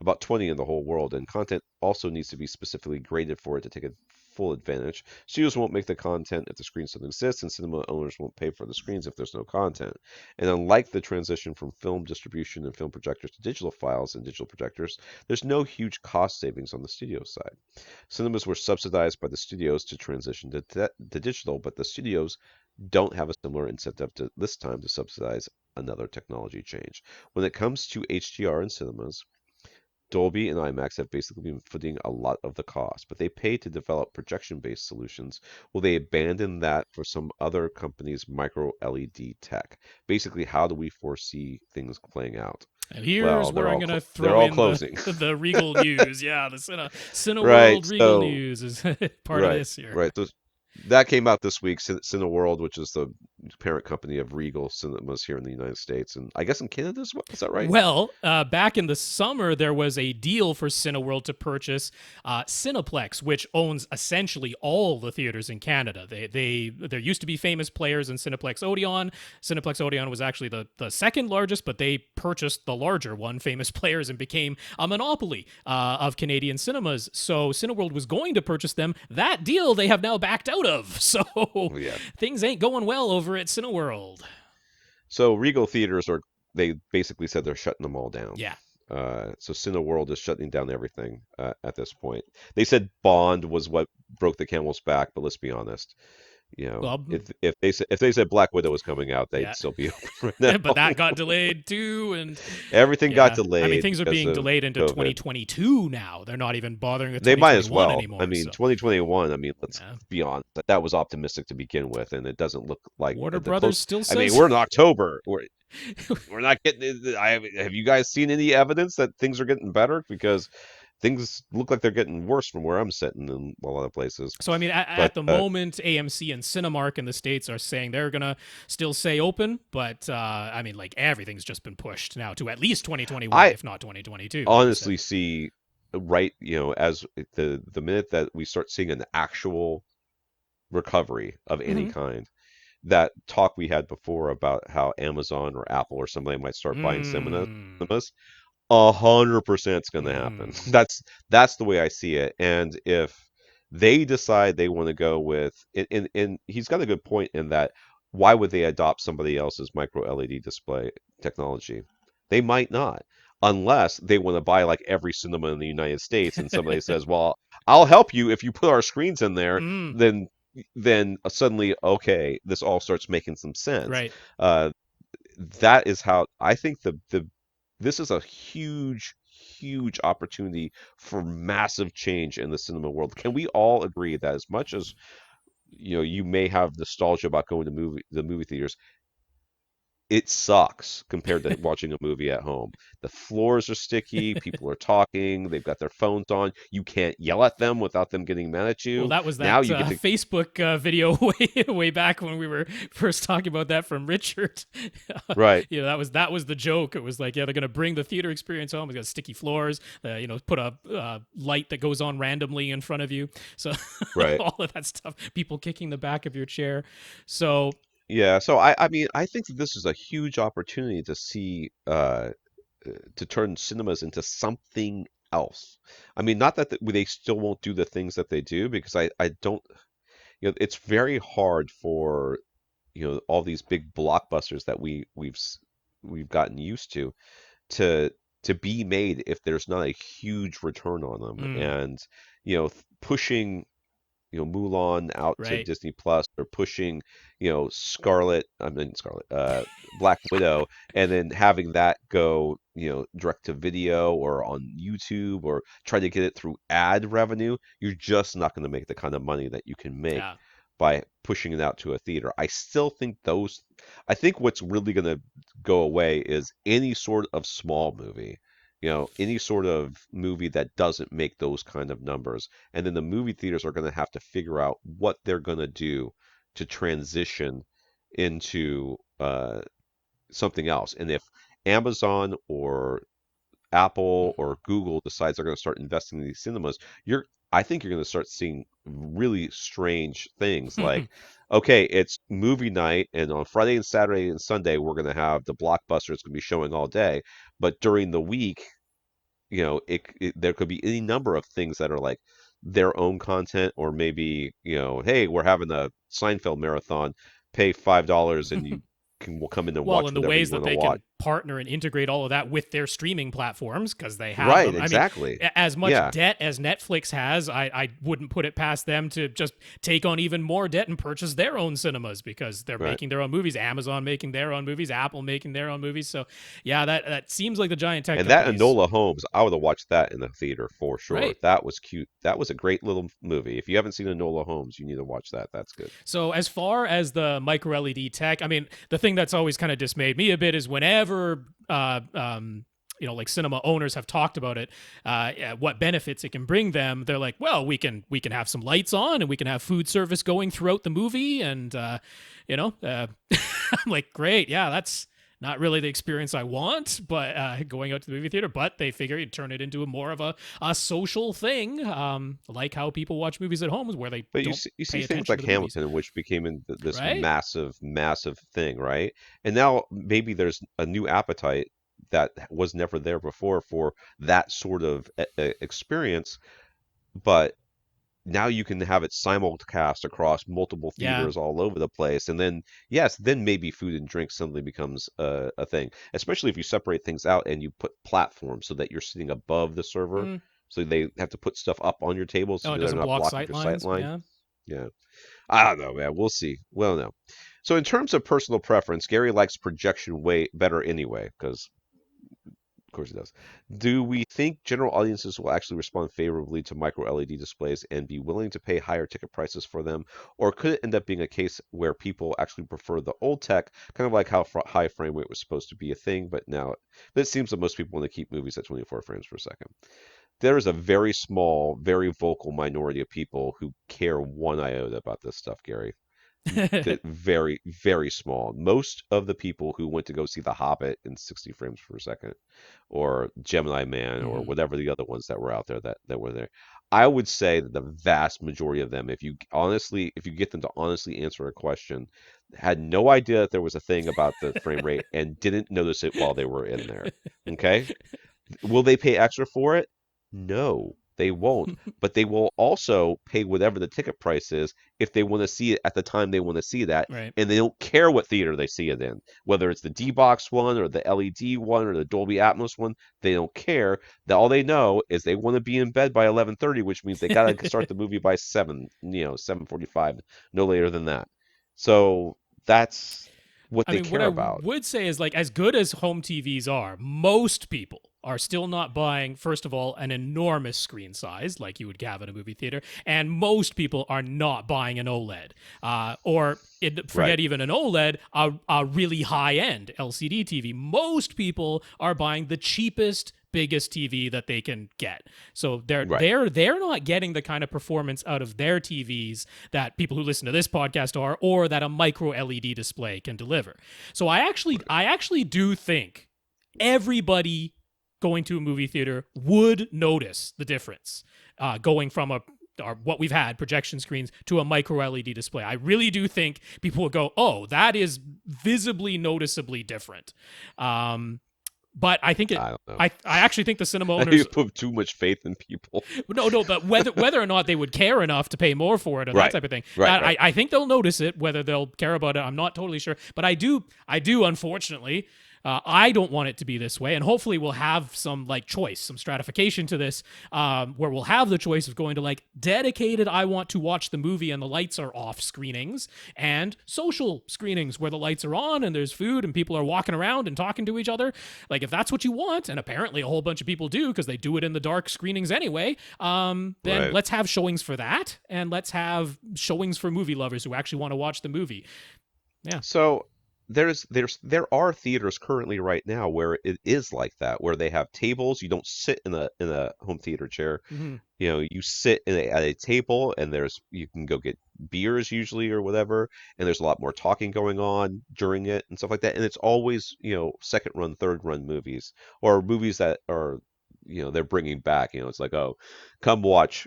About 20 in the whole world, and content also needs to be specifically graded for it to take full advantage. Studios won't make the content if the screens don't exist, and cinema owners won't pay for the screens if there's no content. And unlike the transition from film distribution and film projectors to digital files and digital projectors, there's no huge cost savings on the studio side. Cinemas were subsidized by the studios to transition to digital, but the studios don't have a similar incentive to this time to subsidize another technology change. When it comes to HDR in cinemas, Dolby and IMAX have basically been footing a lot of the cost, but they pay to develop projection-based solutions. Will they abandon that for some other company's micro LED tech? Basically, how do we foresee things playing out? And here's Well, where I'm gonna they're throw all in the closing. the Regal news. Yeah, the Right. Cineworld Regal So news is part of right, this here. right. That came out this week. Cineworld, which is the parent company of Regal Cinemas here in the United States, and I guess in Canada as well. Is that right? Well, back in the summer, there was a deal for Cineworld to purchase Cineplex, which owns essentially all the theaters in Canada. There used to be famous players in Cineplex Odeon. Cineplex Odeon was actually the second largest, but they purchased the larger one, Famous Players, and became a monopoly of Canadian cinemas. So Cineworld was going to purchase them. That deal they have now backed out of. So Yeah. things ain't going well over at Cineworld. So Regal theaters are they basically said they're shutting them all down. Yeah. So Cineworld is shutting down everything at this point. They said Bond was what broke the camel's back, but let's be honest. You know, Well, if they said Black Widow was coming out, they'd yeah. still be open right now. But that got delayed too, and Everything got yeah, I mean delayed things are because being of delayed into COVID. 2022 now. They're not even bothering with They might as 2021 well. anymore. I mean, So 2021. I mean, let's yeah. be honest. That was optimistic to begin with, and it doesn't look like Warner the Brothers close. still I mean, says we're in October. We're not getting. Have you guys seen any evidence that things are getting better? Because things look like they're getting worse from where I'm sitting in a lot of places. so. I mean, But at the moment, AMC and Cinemark in the states are saying they're gonna still stay open, but I mean, like everything's just been pushed now to at least 2021, I if not 2022. Like you said. honestly see right, as the minute that we start seeing an actual recovery of any Mm-hmm. kind, that talk we had before about how Amazon or Apple or somebody might start buying Mm. cinemas, 100% it's going to happen. Mm. That's the way I see it. And if they decide they want to go with, and he's got a good point in that, why would they adopt somebody else's micro LED display technology? They might not, unless they want to buy like every cinema in the United States, and somebody says, "Well, I'll help you if you put our screens in there." Mm. Then suddenly, okay, this all starts making some sense. Right. Uh, that is how I think the this is a huge opportunity for massive change in the cinema world. Can we all agree that as much as you may have nostalgia about going to the movie theaters, it sucks compared to watching a movie at home. The floors are sticky, people are talking, they've got their phones on. You can't yell at them without them getting mad at Well, you. that was Now that you get to Facebook video way back when we were first talking about that from Richard. right. That was the joke. It was like, yeah, they're gonna bring the theater experience home. It's got sticky floors. Put a light that goes on randomly in front of you. So Right. all of that stuff. People kicking the back of your chair. So Yeah, so I mean I think that this is a huge opportunity to see to turn cinemas into something else. I mean, not that they still won't do the things that they do, because I don't, it's very hard for, all these big blockbusters that we've gotten used to to be made if there's not a huge return on them. mm, And, pushing Mulan out to right. Disney Plus, or pushing, Black Widow, and then having that go, direct to video or on YouTube, or try to get it through ad revenue, you're just not going to make the kind of money that you can make Yeah. by pushing it out to a theater. I think what's really going to go away is any sort of small movie. Any sort of movie that doesn't make those kind of numbers. And then the movie theaters are going to have to figure out what they're going to do to transition into something else. And if Amazon or Apple or Google decides they're going to start investing in these cinemas, I think you're going to start seeing really strange things like, okay, it's movie night, and on Friday and Saturday and Sunday we're going to have the blockbusters going to be showing all day, but during the week, there could be any number of things that are like their own content, or maybe, hey, we're having a Seinfeld marathon, pay $5 and you will come in and Well, watch in the whatever you ways that want to they watch. can partner and integrate all of that with their streaming platforms because they have Right, them. I mean, exactly. as much Yeah, debt as Netflix has, I wouldn't put it past them to just take on even more debt and purchase their own cinemas because they're right. making their own movies. Amazon making their own movies, Apple making their own movies. So, yeah, that seems like the giant tech And that companies, Enola Holmes, I would have watched that in the theater for sure. right? That was cute. That was a great little movie. If you haven't seen Enola Holmes, you need to watch that. That's good. So as far as the micro LED tech, I mean, the thing that's always kind of dismayed me a bit is whenever like cinema owners have talked about it, what benefits it can bring them. They're like, well, we can have some lights on and we can have food service going throughout the movie, and I'm like, great, yeah, that's not really the experience I want, but going out to the movie theater. But they figure you'd turn it into more of a social thing, like how people watch movies at home, where they But don't you pay see things attention like to the movies, Hamilton, which became this right? massive, massive thing, right? And now maybe there's a new appetite that was never there before for that sort of experience, but now you can have it simulcast across multiple Yeah. theaters all over the place. And then, yes, then maybe food and drink suddenly becomes a thing, especially if you separate things out and you put platforms so that you're sitting above the server. Mm. So they have to put stuff up on your table Oh, so it they're doesn't not block blocking sight your sight lines. line. Yeah. Yeah. I don't know, man. We'll see. Well, no. So in terms of personal preference, Gary likes projection way better anyway, because of course he does. Do we think general audiences will actually respond favorably to micro LED displays and be willing to pay higher ticket prices for them? Or could it end up being a case where people actually prefer the old tech, kind of like how high frame rate was supposed to be a thing, but it seems that most people want to keep movies at 24 frames per second. There is a very small, very vocal minority of people who care one iota about this stuff, Gary. Very, very small. Most of the people who went to go see The Hobbit in 60 frames per second, or Gemini Man, or Mm-hmm. whatever the other ones that were out there that were there, I would say that the vast majority of them, if you get them to honestly answer a question, had no idea that there was a thing about the frame rate and didn't notice it while they were in there. Okay? Will they pay extra for it? No, they won't. But they will also pay whatever the ticket price is if they want to see it at the time they want to see that, Right. and they don't care what theater they see it in, whether it's the D-Box one or the LED one or the Dolby Atmos one. They don't care. That all they know is they want to be in bed by 11:30, which means they gotta start the movie by 7:45, no later than that. So that's what I they mean, what care I about. would say is like as good as home TVs are, most people are still not buying, first of all, an enormous screen size like you would have in a movie theater, and most people are not buying an OLED, Right. forget even an OLED, a really high end LCD TV. Most people are buying the cheapest, biggest TV that they can get. So Right. they're not getting the kind of performance out of their TVs that people who listen to this podcast are, or that a micro LED display can deliver. So I actually do think everybody going to a movie theater would notice the difference, going from what we've had, projection screens, to a micro LED display. I really do think people will go, oh, that is visibly noticeably different. But I think I don't know. I actually think the cinema You owners, put too much faith in people. no, but whether or not they would care enough to pay more for it or that Right. type of thing, Right. that Right. I think they'll notice it. Whether they'll care about it, I'm not totally sure. But I do unfortunately. I don't want it to be this way, and hopefully we'll have some like choice, some stratification to this, where we'll have the choice of going to like dedicated I want to watch the movie and the lights are off screenings, and social screenings where the lights are on and there's food and people are walking around and talking to each other. Like if that's what you want, and apparently a whole bunch of people do because they do it in the dark screenings anyway, then Right. let's have showings for that, and let's have showings for movie lovers who actually want to watch the movie. Yeah. So there are theaters currently right now where it is like that, where they have tables. You don't sit in a home theater chair. Mm-hmm. You sit at a table, and you can go get beers usually or whatever, and there's a lot more talking going on during it and stuff like that. And it's always, second run, third run movies, or movies that are, they're bringing back. It's like, oh, come watch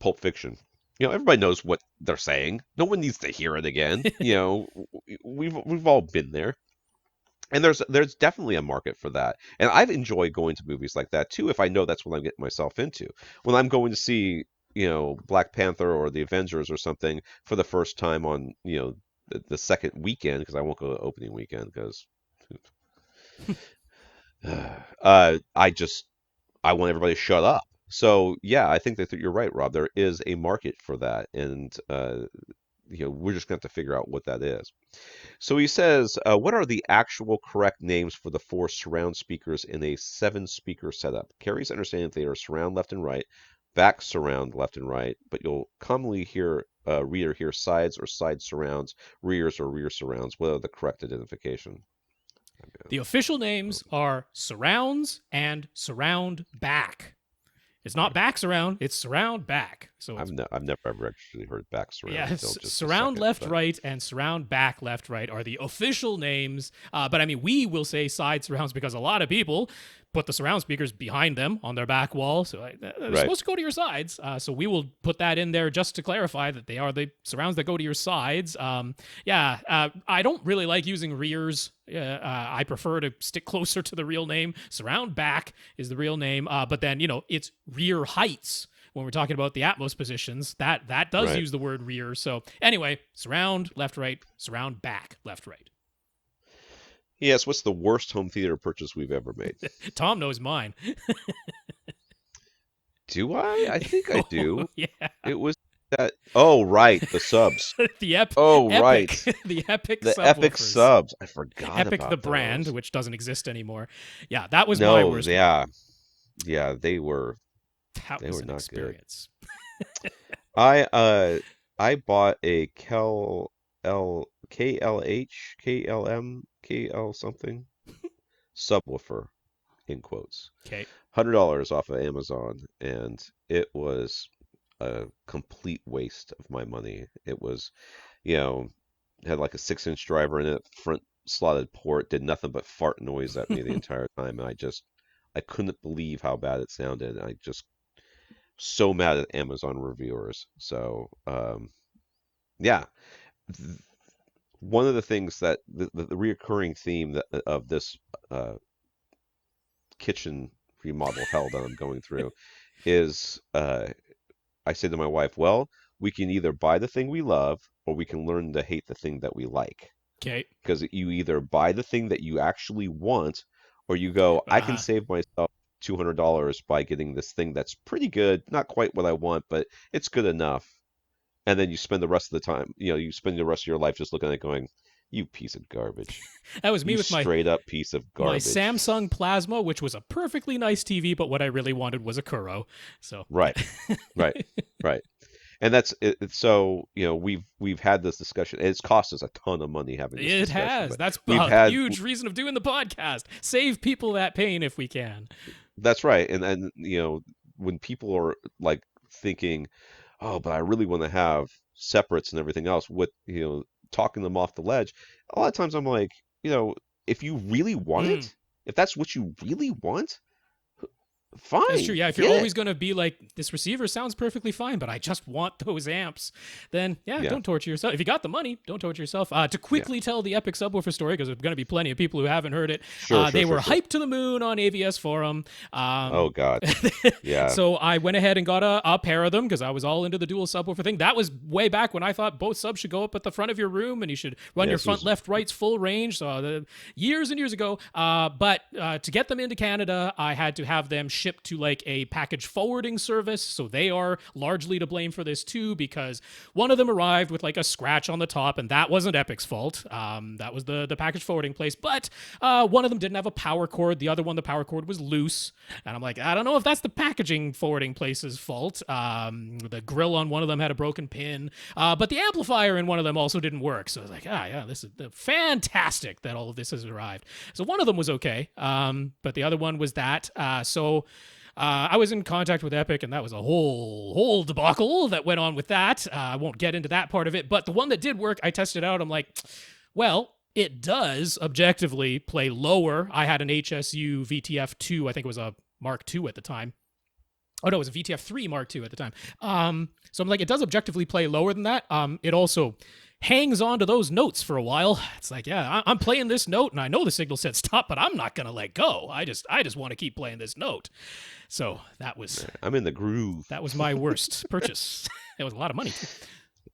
Pulp Fiction. Everybody knows what they're saying. No one needs to hear it again. We've all been there. And there's definitely a market for that. And I've enjoyed going to movies like that too if I know that's what I'm getting myself into. When I'm going to see Black Panther or the Avengers or something for the first time on, the second weekend, because I won't go to opening weekend because I want everybody to shut up. So yeah, I think that you're right, Rob. There is a market for that, and we're just going to have to figure out what that is. So he says, what are the actual correct names for the 4 surround speakers in a 7-speaker setup? Carries understanding that they are surround left and right, back surround left and right, but you'll commonly hear reader hear sides or side surrounds, rears or rear surrounds. What are the correct identification? The official names are surrounds and surround back. It's not back surround, it's surround back. So I've never ever actually heard back surround. Yeah, surround left, right, and surround back, left, right are the official names. But I mean, we will say side surrounds because a lot of people put the surround speakers behind them on their back wall. So they're supposed to go to your sides. So we will put that in there just to clarify that they are the surrounds that go to your sides. I don't really like using rears. I prefer to stick closer to the real name. Surround back is the real name. But then, it's rear heights. When we're talking about the Atmos positions, that does use the word rear. So anyway, surround left, right, surround back, left, right. Yes, what's the worst home theater purchase we've ever made? Tom knows mine. Do I? I think I do. Yeah. It was that. Oh, right, the subs. The Epic. The Epic The subwoofers. Epic subs. I forgot Epic about the those. brand, which doesn't exist anymore. Yeah, that was my worst. Yeah, they were. That they was were an not experience. Good. I bought a KLM something subwoofer in quotes. Okay. $100 off of Amazon, and it was a complete waste of my money. It was, had like a 6-inch driver in it, front slotted port, did nothing but fart noise at me the entire time, and I couldn't believe how bad it sounded. I just so mad at Amazon reviewers. So, yeah. One of the things that the reoccurring theme of this kitchen remodel hell that I'm going through is I say to my wife, well, we can either buy the thing we love or we can learn to hate the thing that we like. Okay. Because you either buy the thing that you actually want or you go, I can save myself $200 by getting this thing that's pretty good, not quite what I want, but it's good enough. And then you spend the rest of the time, you spend the rest of your life just looking at it going, you piece of garbage. That was me with my straight up piece of garbage. My Samsung Plasma, which was a perfectly nice TV, but what I really wanted was a Kuro. So right. And that's it. So we've had this discussion. It's cost us a ton of money having this discussion. It has. That's a huge reason of doing the podcast. Save people that pain if we can. That's right. And when people are like thinking, oh, but I really want to have separates and everything else, with talking them off the ledge, a lot of times I'm like, if you really want it, if that's what you really want, fine. That's true. Yeah, if you're always going to be like, this receiver sounds perfectly fine, but I just want those amps, then don't torture yourself. If you got the money, don't torture yourself. To quickly tell the Epic subwoofer story, because there's going to be plenty of people who haven't heard it. They were hyped to the moon on AVS Forum. Oh, God. Yeah. So I went ahead and got a pair of them because I was all into the dual subwoofer thing. That was way back when I thought both subs should go up at the front of your room and you should run your front, left, right's full range. So years and years ago. But to get them into Canada, I had to have them shipped to like a package forwarding service, so they are largely to blame for this too, because one of them arrived with like a scratch on the top, and that wasn't Epic's fault. That was the package forwarding place, but one of them didn't have a power cord. The other one, the power cord was loose, and I'm like, I don't know if that's the packaging forwarding place's fault. The grill on one of them had a broken pin, but the amplifier in one of them also didn't work, so I was like, this is fantastic that all of this has arrived. So one of them was okay, but the other one was that. I was in contact with Epic, and that was a whole debacle that went on with that. I won't get into that part of it, but the one that did work, I tested out. I'm like, well, it does objectively play lower. I had an HSU VTF-2, I think it was a Mark II at the time. Oh no, it was a VTF-3 Mark II at the time. So I'm like, it does objectively play lower than that. It also hangs on to those notes for a while. It's like, yeah, I'm playing this note, and I know the signal said stop, but I'm not gonna let go. I just want to keep playing this note. So I'm in the groove. that was my worst purchase. It was a lot of money too.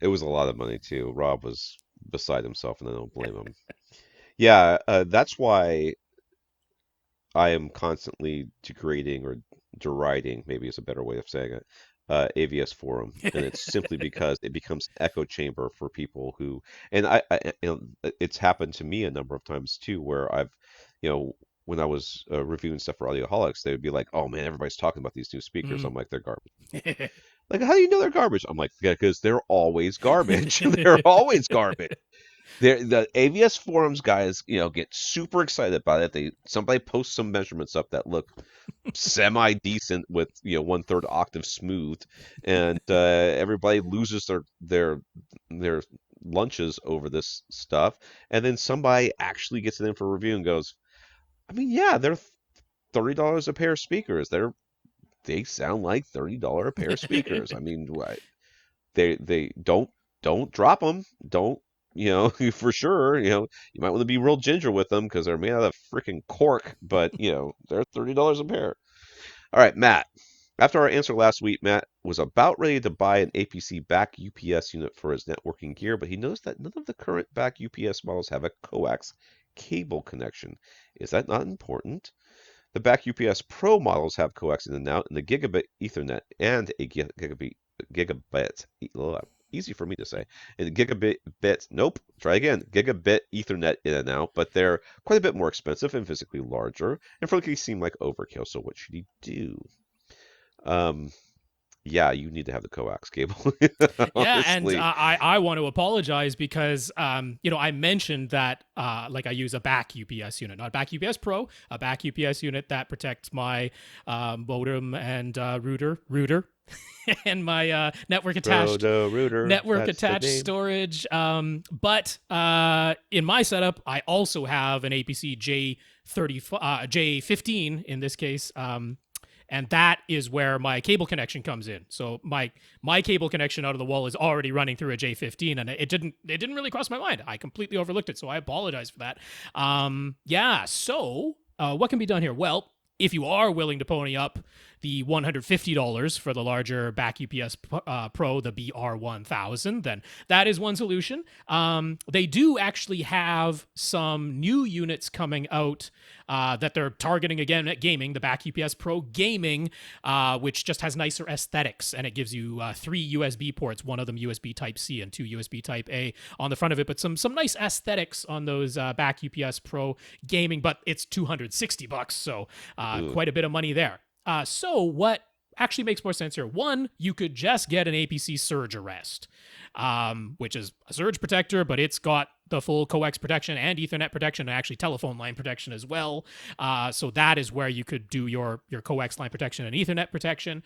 It was a lot of money too. Rob was beside himself, and I don't blame him. Yeah, that's why I am constantly degrading or deriding, maybe is a better way of saying it, AVS Forum, and it's simply because it becomes an echo chamber for people who, and it's happened to me a number of times too, where I've, when I was reviewing stuff for Audioholics, they would be like, "Oh man, everybody's talking about these new speakers." I'm like, "They're garbage." Like, how do you know they're garbage? I'm like, "Yeah, because they're always garbage. They're always garbage." The AVS forums guys, get super excited about it. Somebody posts some measurements up that look semi decent with 1/3 octave smooth, and everybody loses their lunches over this stuff. And then somebody actually gets it in for review and goes, I mean, yeah, they're $30 a pair of speakers. They sound like $30 a pair of speakers. I mean, they don't drop them. Don't for sure. You might want to be real ginger with them because they're made out of freaking cork. But they're $30 a pair. All right, Matt. After our answer last week, Matt was about ready to buy an APC back UPS unit for his networking gear, but he noticed that none of the current back UPS models have a coax cable connection. Is that not important? The back UPS Pro models have coax in and out, and the gigabit Ethernet and a gigabit, easy for me to say, and gigabit Ethernet in and out, but they're quite a bit more expensive and physically larger, and frankly seem like overkill. So what should he do? Yeah, you need to have the coax cable. Yeah, and Honestly. I want to apologize because I mentioned that like I use a back UPS unit, not a back UPS Pro, a back UPS unit that protects my modem and router and my network attached Router, that's the name. storage. But in my setup, I also have an APC J15 in this case. And that is where my cable connection comes in. So my cable connection out of the wall is already running through a J15, and it didn't really cross my mind. I completely overlooked it, so I apologize for that. Yeah. So what can be done here? Well, if you are willing to pony up the $150 for the larger back UPS Pro, the BR1000, then that is one solution. They do actually have some new units coming out that they're targeting again at gaming, the back UPS Pro Gaming, which just has nicer aesthetics, and it gives you 3 USB ports, one of them USB Type-C and 2 USB Type-A on the front of it, but some nice aesthetics on those back UPS Pro Gaming, but it's $260, so quite a bit of money there. So what actually makes more sense here? One, you could just get an APC surge arrest, which is a surge protector, but it's got the full coax protection and Ethernet protection and actually telephone line protection as well. So that is where you could do your coax line protection and Ethernet protection.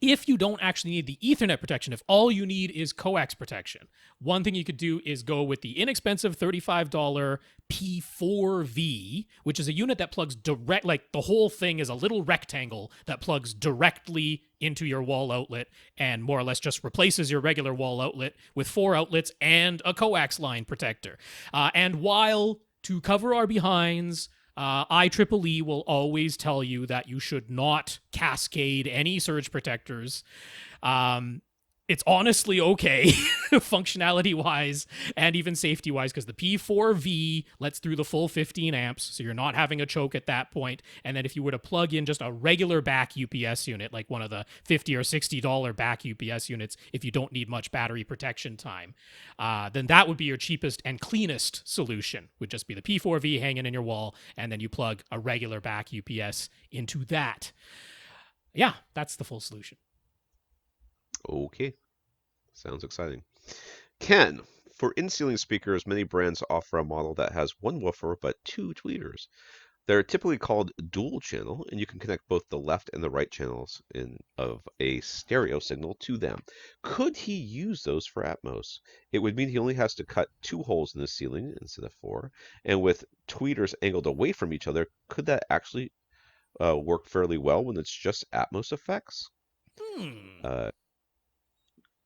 If you don't actually need the Ethernet protection, if all you need is coax protection, one thing you could do is go with the inexpensive $35 P4V, which is a unit that plugs direct, like the whole thing is a little rectangle that plugs directly into your wall outlet and more or less just replaces your regular wall outlet with 4 outlets and a coax line protector. And while to cover our behinds, IEEE will always tell you that you should not cascade any surge protectors. It's honestly okay, functionality-wise and even safety-wise, because the P4V lets through the full 15 amps, so you're not having a choke at that point. And then if you were to plug in just a regular back UPS unit, like one of the $50 or $60 back UPS units, if you don't need much battery protection time, then that would be your cheapest and cleanest solution, would just be the P4V hanging in your wall, and then you plug a regular back UPS into that. Yeah, that's the full solution. Okay. Sounds exciting. Ken, for in-ceiling speakers, many brands offer a model that has one woofer but 2 tweeters. They're typically called dual channel, and you can connect both the left and the right channels of a stereo signal to them. Could he use those for Atmos? It would mean he only has to cut 2 holes in the ceiling instead of 4, and with tweeters angled away from each other, could that actually work fairly well when it's just Atmos effects. Hmm. Uh,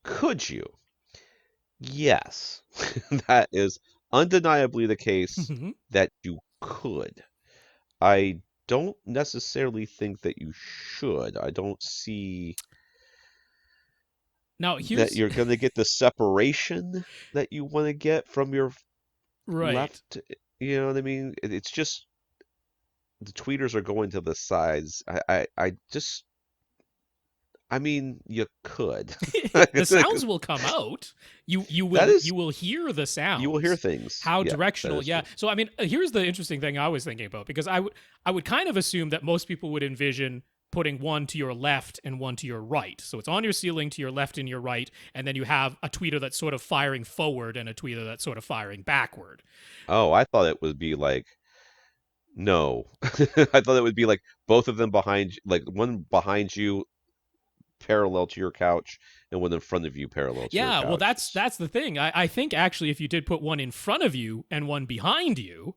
could you? Yes, that is undeniably the case that you could. I don't necessarily think that you should. I don't see Now that here's you're going to get the separation that you want to get from your right. left. You know what I mean? It's just the tweeters are going to the sides. I just, I mean, you could. The sounds will come out. You That will is, you will hear the you will hear sounds. things. How Yeah, that directional? is Yeah. true. So I mean, here's the interesting thing I was thinking about, because I would kind of assume that most people would envision putting one to your left and one to your right. So it's on your ceiling to your left and your right, and then you have a tweeter that's sort of firing forward and a tweeter that's sort of firing backward. Oh, I thought it would be like, no. I thought it would be like both of them behind, like one behind you parallel to your couch and one in front of you parallel to your Yeah, well, couch. that's the thing. I think actually, if you did put one in front of you and one behind you,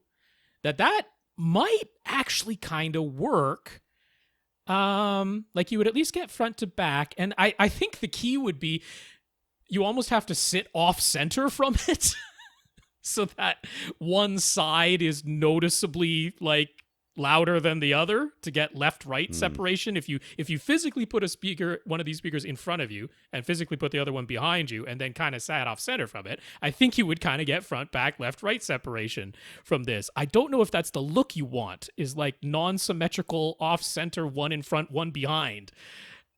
that might actually kind of work. Like you would at least get front to back, and I think the key would be you almost have to sit off center from it, so that one side is noticeably like louder than the other to get left right Hmm. separation. If you physically put one of these speakers in front of you and physically put the other one behind you and then kind of sat off center from it, I think you would kind of get front back left right separation from this. I don't know if that's the look you want, is like non-symmetrical off center, one in front, one behind.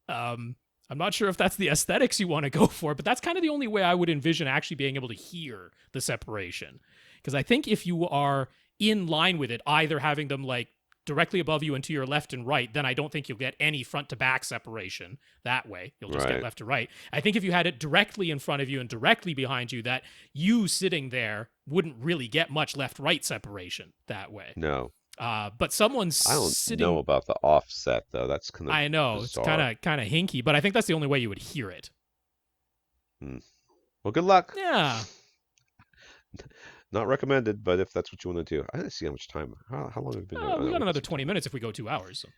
I'm not sure if that's the aesthetics you want to go for, but that's kind of the only way I would envision actually being able to hear the separation. Because I think if you are in line with it, either having them like directly above you and to your left and right, then I don't think you'll get any front to back separation that way. You'll just get Right. left to right. I think if you had it directly in front of you and directly behind you, that you sitting there wouldn't really get much left right separation that way. No. But someone's I don't know sitting. about the offset though. That's kind of I know it's kind bizarre. of kind of hinky, but I think that's the only way you would hear it. Hmm. Well, good luck. Yeah. Not recommended, but if that's what you want to do, I didn't see how much time. How long have we been going? Oh, We no, got we can another see 20 time. minutes if we go 2 hours. So.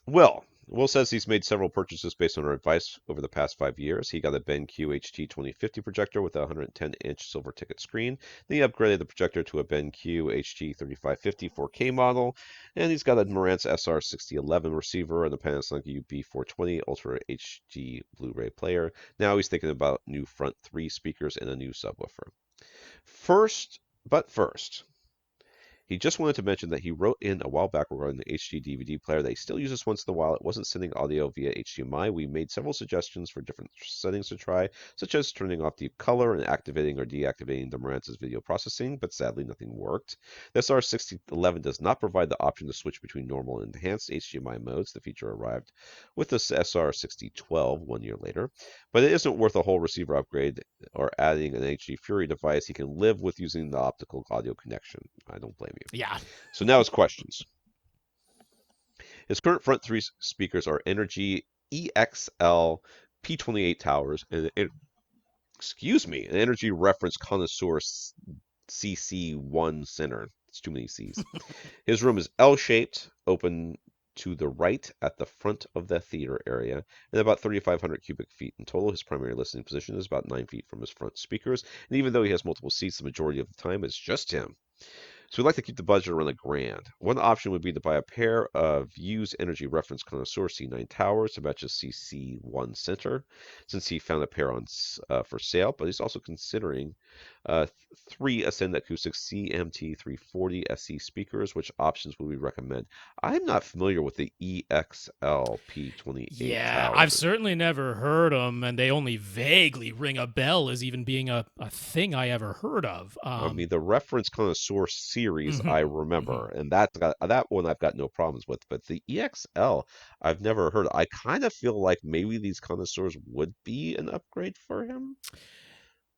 Will says he's made several purchases based on our advice over the past 5 years. He got a BenQ HT2050 projector with a 110-inch silver ticket screen. Then he upgraded the projector to a BenQ HT3550 4K model. And he's got a Marantz SR6011 receiver and a Panasonic UB420 Ultra HD Blu-ray player. Now he's thinking about new front 3 speakers and a new subwoofer. First, he just wanted to mention that he wrote in a while back regarding the HD DVD player that he still uses once in a while. It wasn't sending audio via HDMI. We made several suggestions for different settings to try, such as turning off deep color and activating or deactivating the Marantz's video processing, but sadly nothing worked. The SR6011 does not provide the option to switch between normal and enhanced HDMI modes. The feature arrived with the SR6012 1 year later, but it isn't worth a whole receiver upgrade or adding an HD Fury device. He can live with using the optical audio connection. I don't blame you. Yeah. So now his questions. His current front 3 speakers are Energy EXL P28 Towers and an Energy Reference Connoisseur CC1 Center. It's too many C's. His room is L-shaped, open to the right at the front of the theater area, and about 3,500 cubic feet in total. His primary listening position is about 9 feet from his front speakers, and even though he has multiple seats, the majority of the time it's just him. So we'd like to keep the budget around $1,000. One option would be to buy a pair of used Energy Reference Connoisseur C9 Towers to match his CC1 Center, since he found a pair for sale, but he's also considering 3 Ascend Acoustics CMT-340SE speakers. Which options would we recommend? I'm not familiar with the EXLP28 Yeah, I've Towers. certainly never heard them, and they only vaguely ring a bell as even being a thing I ever heard of. I mean, the Reference Connoisseur series I Mhm, mhm. remember, and that one I've got no problems with. But the EXL, I've never heard. I kind of feel like maybe these connoisseurs would be an upgrade for him.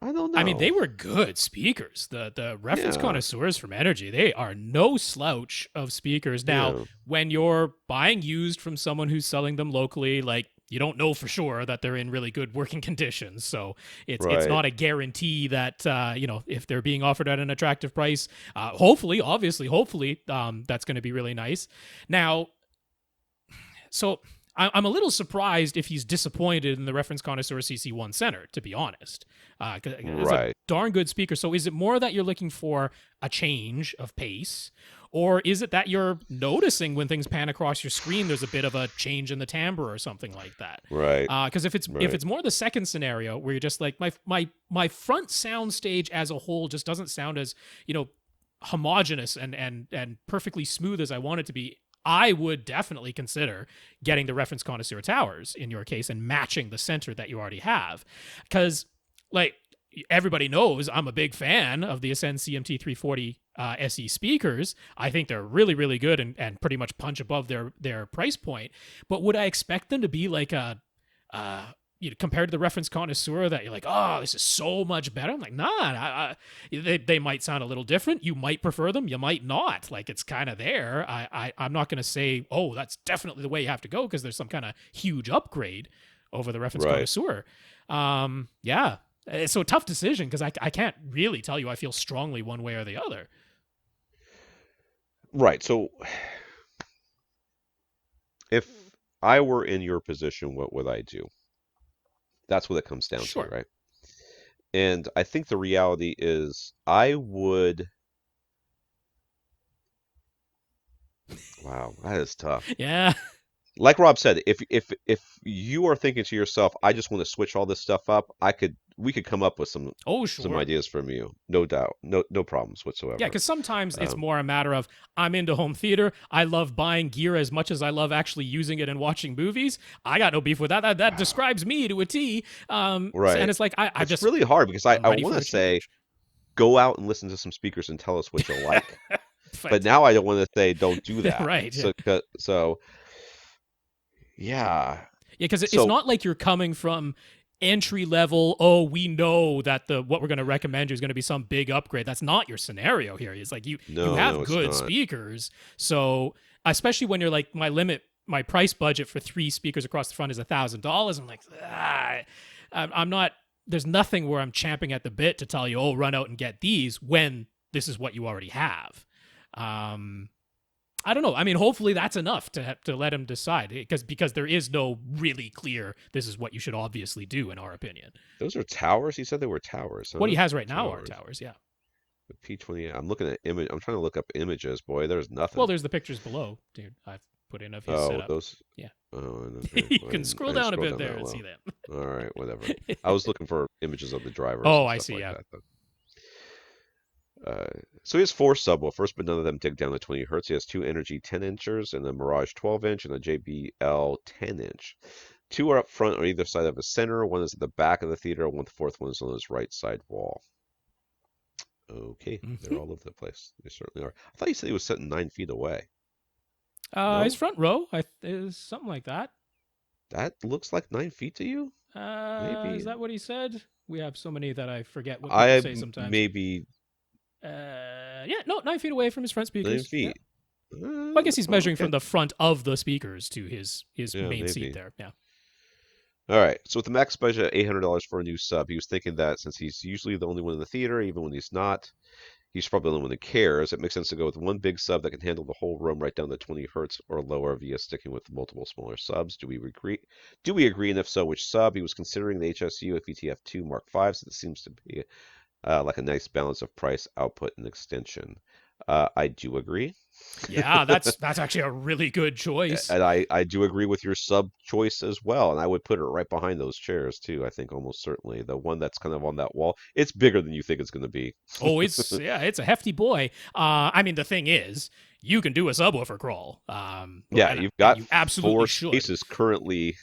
I don't I mean, they know. were good speakers. The reference Yeah, connoisseurs from Energy, they are no slouch of speakers. Now, yeah, when you're buying used from someone who's selling them locally, like you don't know for sure that they're in really good working conditions. So it's Right. not a guarantee that if they're being offered at an attractive price, hopefully, that's going to be really nice. Now, so I'm a little surprised if he's disappointed in the Reference Connoisseur CC1 Center, to be honest. It's a Right. darn good speaker. So is it more that you're looking for a change of pace? Or is it that you're noticing when things pan across your screen, there's a bit of a change in the timbre or something like that? Right. Because if it's more the second scenario where you're just like my front sound stage as a whole just doesn't sound as homogeneous and perfectly smooth as I want it to be, I would definitely consider getting the Reference Connoisseur Towers in your case and matching the center that you already have. Because, like, everybody knows I'm a big fan of the Ascend CMT-340SE speakers. I think they're really, really good and pretty much punch above their price point. But would I expect them to be like compared to the Reference Connoisseur that you're like, oh, this is so much better? I'm like, nah, they might sound a little different. You might prefer them. You might not. Like, it's kind of there. I'm not going to say, oh, that's definitely the way you have to go because there's some kind of huge upgrade over the Reference Connoisseur. Yeah. It's so a tough decision because I can't really tell you I feel strongly one way or the other. Right. So if I were in your position, what would I do? That's what it comes down to, right? And I think the reality is I would... Wow, that is tough. Yeah. Like Rob said, if you are thinking to yourself, I just want to switch all this stuff up, we could come up with some ideas from you, no doubt, no problems whatsoever. Yeah, because sometimes it's more a matter of I'm into home theater. I love buying gear as much as I love actually using it and watching movies. I got no beef with that. That describes me to a T. Right, and it's like it's really hard because I want to say, go out and listen to some speakers and tell us what you like, but now I don't want to say don't do that. Right. So yeah. Yeah, because it's not like you're coming from entry level, oh, we know that what we're going to recommend you is going to be some big upgrade. That's not your scenario here. It's like you have good speakers. So especially when you're like, my price budget for 3 speakers across the front is $1,000. I'm like, I'm not, there's nothing where I'm champing at the bit to tell you, oh, run out and get these when this is what you already have. I don't know. I mean, hopefully that's enough to let him decide because there is no really clear, this is what you should obviously do in our opinion. Those are towers? He said they were towers. Huh? What he has right now are towers, yeah. The P28. I'm looking at image. I'm trying to look up images. Boy, there's nothing. Well, there's the pictures below, dude. I've put in of his setup. Those? Yeah. Oh, you can scroll down a bit there and see them. All right, whatever. I was looking for images of the drivers. Oh, I see, yeah. So he has 4 subwoofers, but none of them dig down to 20 hertz. He has 2 Energy 10-inchers and a Mirage 12-inch and a JBL 10-inch. 2 are up front on either side of the center. 1 is at the back of the theater, and the 4th one is on his right side wall. Okay, they're all over the place. They certainly are. I thought you said he was sitting 9 feet away. No? His front row is something like that. That looks like 9 feet to you? Maybe. Is that what he said? We have so many that I forget what people say sometimes. Maybe... 9 feet away from his front speakers. 9 feet. Yeah. Well, I guess he's measuring from the front of the speakers to his main seat there. Yeah. All right. So with the max budget at $800 for a new sub, he was thinking that since he's usually the only one in the theater, even when he's not, he's probably the only one that cares. It makes sense to go with one big sub that can handle the whole room right down to 20 hertz or lower via sticking with multiple smaller subs. Do we agree? And if so, which sub? He was considering the HSU VTF-2 MK5, so this seems to be like a nice balance of price, output, and extension. I do agree. Yeah, that's actually a really good choice. And I do agree with your sub choice as well. And I would put it right behind those chairs too. I think almost certainly the one that's kind of on that wall. It's bigger than you think it's going to be. Oh, it's a hefty boy. I mean, the thing is, you can do a subwoofer crawl. You've got you absolutely 4 should. spaces currently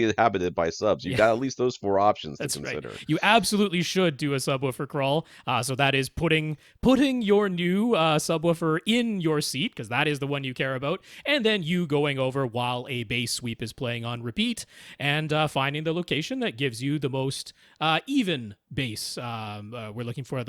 inhabited by subs. You've got at least those 4 options to consider. Right. You absolutely should do a subwoofer crawl. So that is putting your new subwoofer in your seat, because that is the one you care about, and then you going over while a bass sweep is playing on repeat and finding the location that gives you the most even bass. We're looking for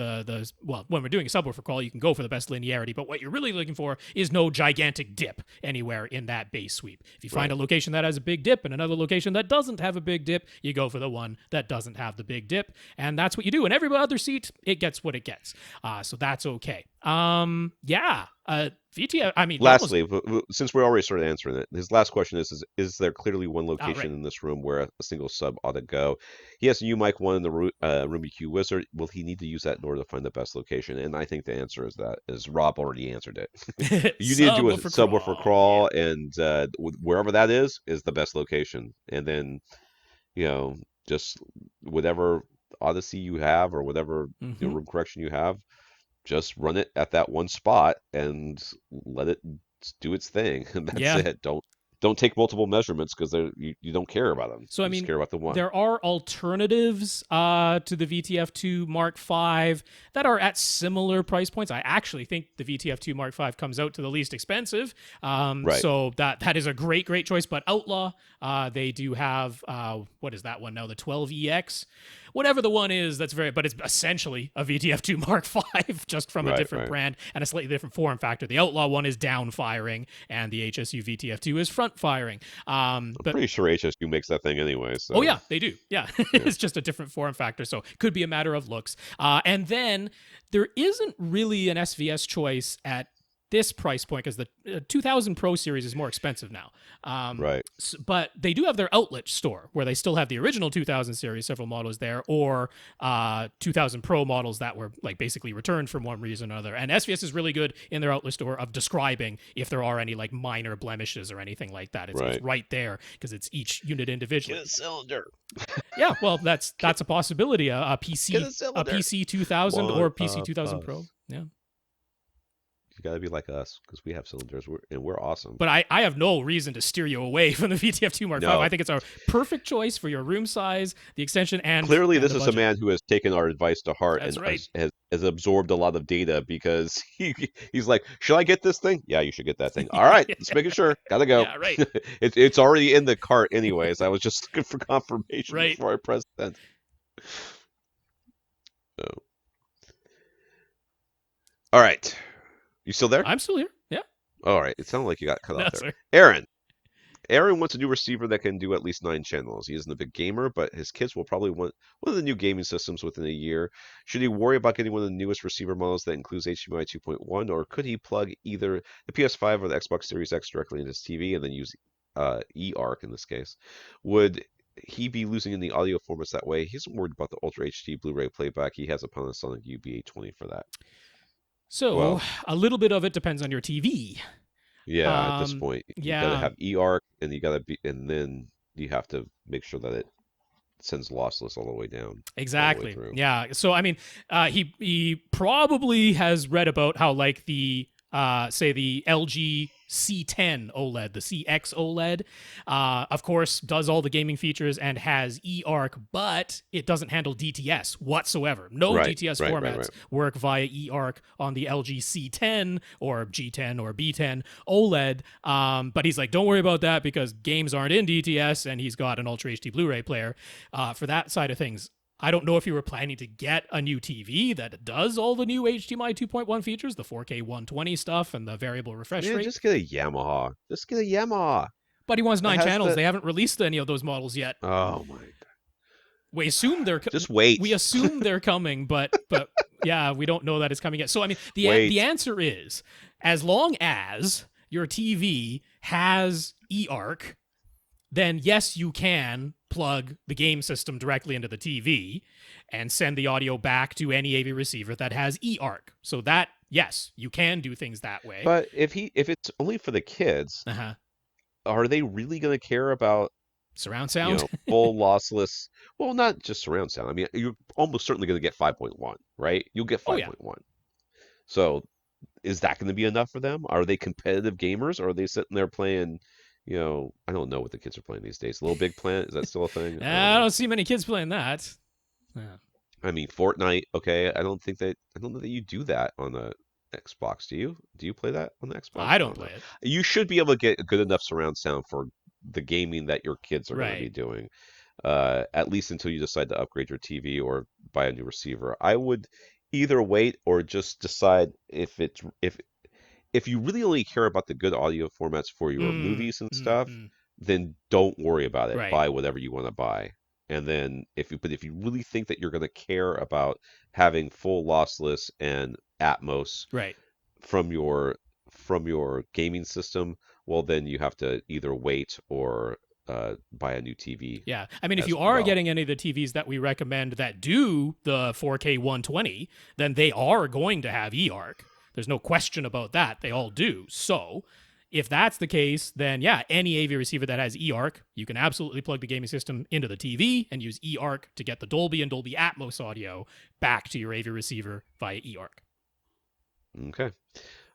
well, when we're doing a subwoofer call, you can go for the best linearity, but what you're really looking for is no gigantic dip anywhere in that bass sweep. If you find a location that has a big dip and another location that doesn't have a big dip, you go for the one that doesn't have the big dip, and that's what you do. And every other seat, it gets what it gets. So that's okay. VTF, I mean, lastly, since we already started answering it, his last question is there clearly one location in this room where a single sub ought to go? He has a U mic one in the room EQ Wizard. Will he need to use that in order to find the best location? And I think the answer is Rob already answered it. You need to do a subwoofer crawl, and wherever that is the best location. And then, just whatever Audyssey you have or whatever room correction you have, just run it at that one spot and let it do its thing. And that's it. Don't take multiple measurements because you don't care about them. So you just care about the one. There are alternatives to the VTF-2 Mark V that are at similar price points. I actually think the VTF-2 Mark V comes out to the least expensive. So that is a great choice. But Outlaw, they do have what is that one now? The 12EX. Whatever the one is, but it's essentially a VTF-2 Mark V, just from a different brand and a slightly different form factor. The Outlaw one is down firing, and the HSU VTF-2 is front firing. I'm pretty sure HSU makes that thing anyway. So. Oh yeah, they do. Yeah, it's just a different form factor, so could be a matter of looks. And then there isn't really an SVS choice at this price point because the 2000 Pro series is more expensive now. But they do have their outlet store where they still have the original 2000 series, several models there, or 2000 Pro models that were like basically returned from one reason or another. And SVS is really good in their outlet store of describing if there are any like minor blemishes or anything like that. It's right there because it's each unit individually. Get a cylinder. Yeah, well, that's a possibility. A PC 2000 or PC 2000 Pro. Yeah. You got to be like us because we have cylinders and we're awesome. But I have no reason to steer you away from the VTF-2 Mark V. I think it's a perfect choice for your room size, the extension, and clearly and this is a man who has taken our advice to heart. That's and has absorbed a lot of data because he's like, should I get this thing? Yeah, you should get that thing. All right, let's make sure. Gotta go. Yeah, right. It's already in the cart anyways. I was just looking for confirmation before I pressed send. So. All right. You still there? I'm still here. Yeah. All right. It sounded like you got cut off there. Aaron. Aaron wants a new receiver that can do at least 9 channels. He isn't a big gamer, but his kids will probably want one of the new gaming systems within a year. Should he worry about getting one of the newest receiver models that includes HDMI 2.1, or could he plug either the PS5 or the Xbox Series X directly into his TV and then use eARC in this case? Would he be losing in the audio formats that way? He's worried about the Ultra HD Blu-ray playback. He has a Panasonic UB820 for that. So a little bit of it depends on your TV. Yeah, at this point, you gotta have eARC, and then you have to make sure that it sends lossless all the way down. Exactly. Yeah. So I mean, he probably has read about how like the say the LG C10 OLED, the CX OLED, of course, does all the gaming features and has eARC, but it doesn't handle DTS whatsoever. No DTS formats work via eARC on the LG C10 or G10 or B10 OLED. But he's like, don't worry about that because games aren't in DTS, and he's got an Ultra HD Blu-ray player for that side of things. I don't know if you were planning to get a new TV that does all the new HDMI 2.1 features, the 4K 120 stuff and the variable refresh rate. Just get a Yamaha. But he wants 9 channels. They haven't released any of those models yet. Oh my god. We assume they're just wait. We assume they're coming, but yeah, we don't know that it's coming yet. So I mean, the answer is, as long as your TV has eARC, then yes, you can plug the game system directly into the TV and send the audio back to any AV receiver that has eARC. So that, yes, you can do things that way. But if it's only for the kids, are they really going to care about surround sound? Full lossless. Well, not just surround sound. I mean, you're almost certainly going to get 5.1, right? You'll get 5.1. So is that going to be enough for them? Are they competitive gamers, or are they sitting there playing... I don't know what the kids are playing these days. Little Big Planet, is that still a thing? I don't see many kids playing that. Yeah. I mean, Fortnite, okay. I don't know that you do that on the Xbox. Do you? Do you play that on the Xbox? I don't play it. You should be able to get good enough surround sound for the gaming that your kids are going to be doing. at least until you decide to upgrade your TV or buy a new receiver. I would either wait or just decide if you really only care about the good audio formats for your movies and stuff, then don't worry about it. Right. Buy whatever you want to buy. And then if you really think that you're going to care about having full lossless and Atmos Right. from your gaming system, well then you have to either wait or buy a new TV Yeah. I mean, if as you are well. getting any of the TVs that we recommend that do the 4K 120, then they are going to have eARC. There's no question about that. They all do. So if that's the case, then yeah, any AV receiver that has eARC, you can absolutely plug the gaming system into the TV and use eARC to get the Dolby and Dolby Atmos audio back to your AV receiver via eARC. Okay.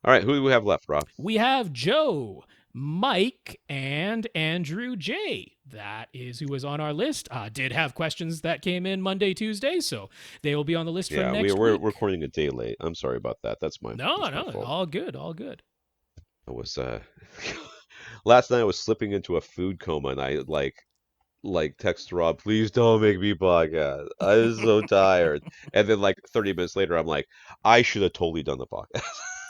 All right, who do we have left, Rob? We have Joe, Mike, and Andrew J. That is who was on our list. Did have questions that came in Monday, Tuesday, so they will be on the list for next we're week. recording a day late. I'm sorry about that. That's my No, fault. all good, all good. I was last night I was slipping into a food coma and I like text Rob, please don't make me podcast. I was so tired. And then like 30 minutes later I'm like, I should have totally done the podcast.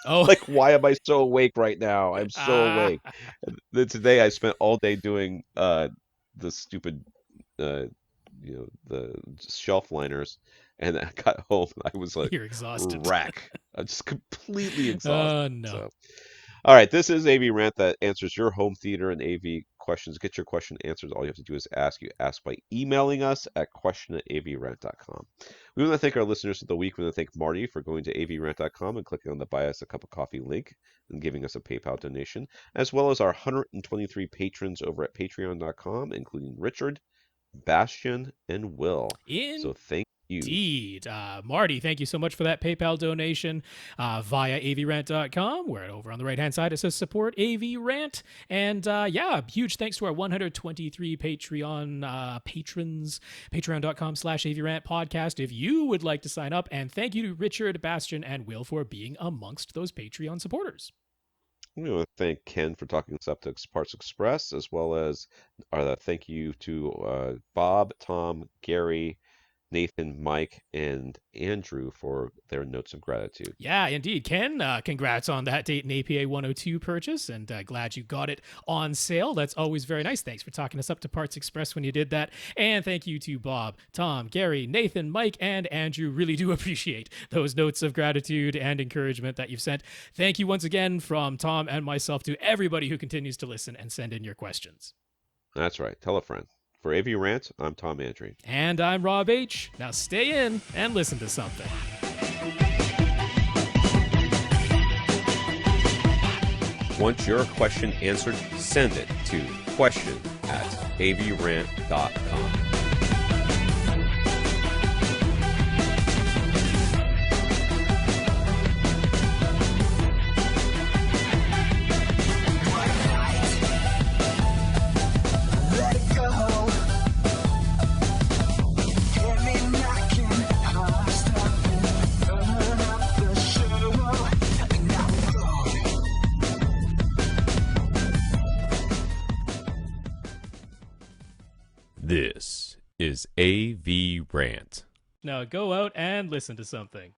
Oh, Like, why am I so awake right now? I'm so awake. And then today I spent all day doing the stupid the shelf liners, and I got home and I was like you're exhausted. wreck. I'm just completely exhausted. Oh no. So all right, this is AVRant that answers your home theater and AV questions. Get your question answered. All you have to do is ask by emailing us at question@avrant.com. We want to thank our listeners of the week. We want to thank Marty for going to avrant.com and clicking on the Buy Us a Cup of Coffee link and giving us a PayPal donation, as well as our 123 patrons over at patreon.com, including Richard, Bastian, and Will. So thank you. Indeed. Marty, thank you so much for that PayPal donation via avrant.com, where over on the right-hand side it says support AVRant. And yeah, huge thanks to our 123 Patreon patrons, patreon.com/AVRant podcast, if you would like to sign up. And thank you to Richard, Bastian, and Will for being amongst those Patreon supporters. We want to thank Ken for talking us up to Parts Express, as well as thank you to Bob, Tom, Gary, Nathan, Mike, and Andrew for their notes of gratitude. Yeah, indeed. Ken, congrats on that Dayton APA 102 purchase, and glad you got it on sale. That's always very nice. Thanks for talking us up to Parts Express when you did that. And thank you to Bob, Tom, Gary, Nathan, Mike, and Andrew. Really do appreciate those notes of gratitude and encouragement that you've sent. Thank you once again from Tom and myself to everybody who continues to listen and send in your questions. That's right. Tell a friend. For AVRant, I'm Tom Andry. And I'm Rob H. Now stay in and listen to something. Want your question answered? Send it to question@avrant.com. This is AVRant. Now go out and listen to something.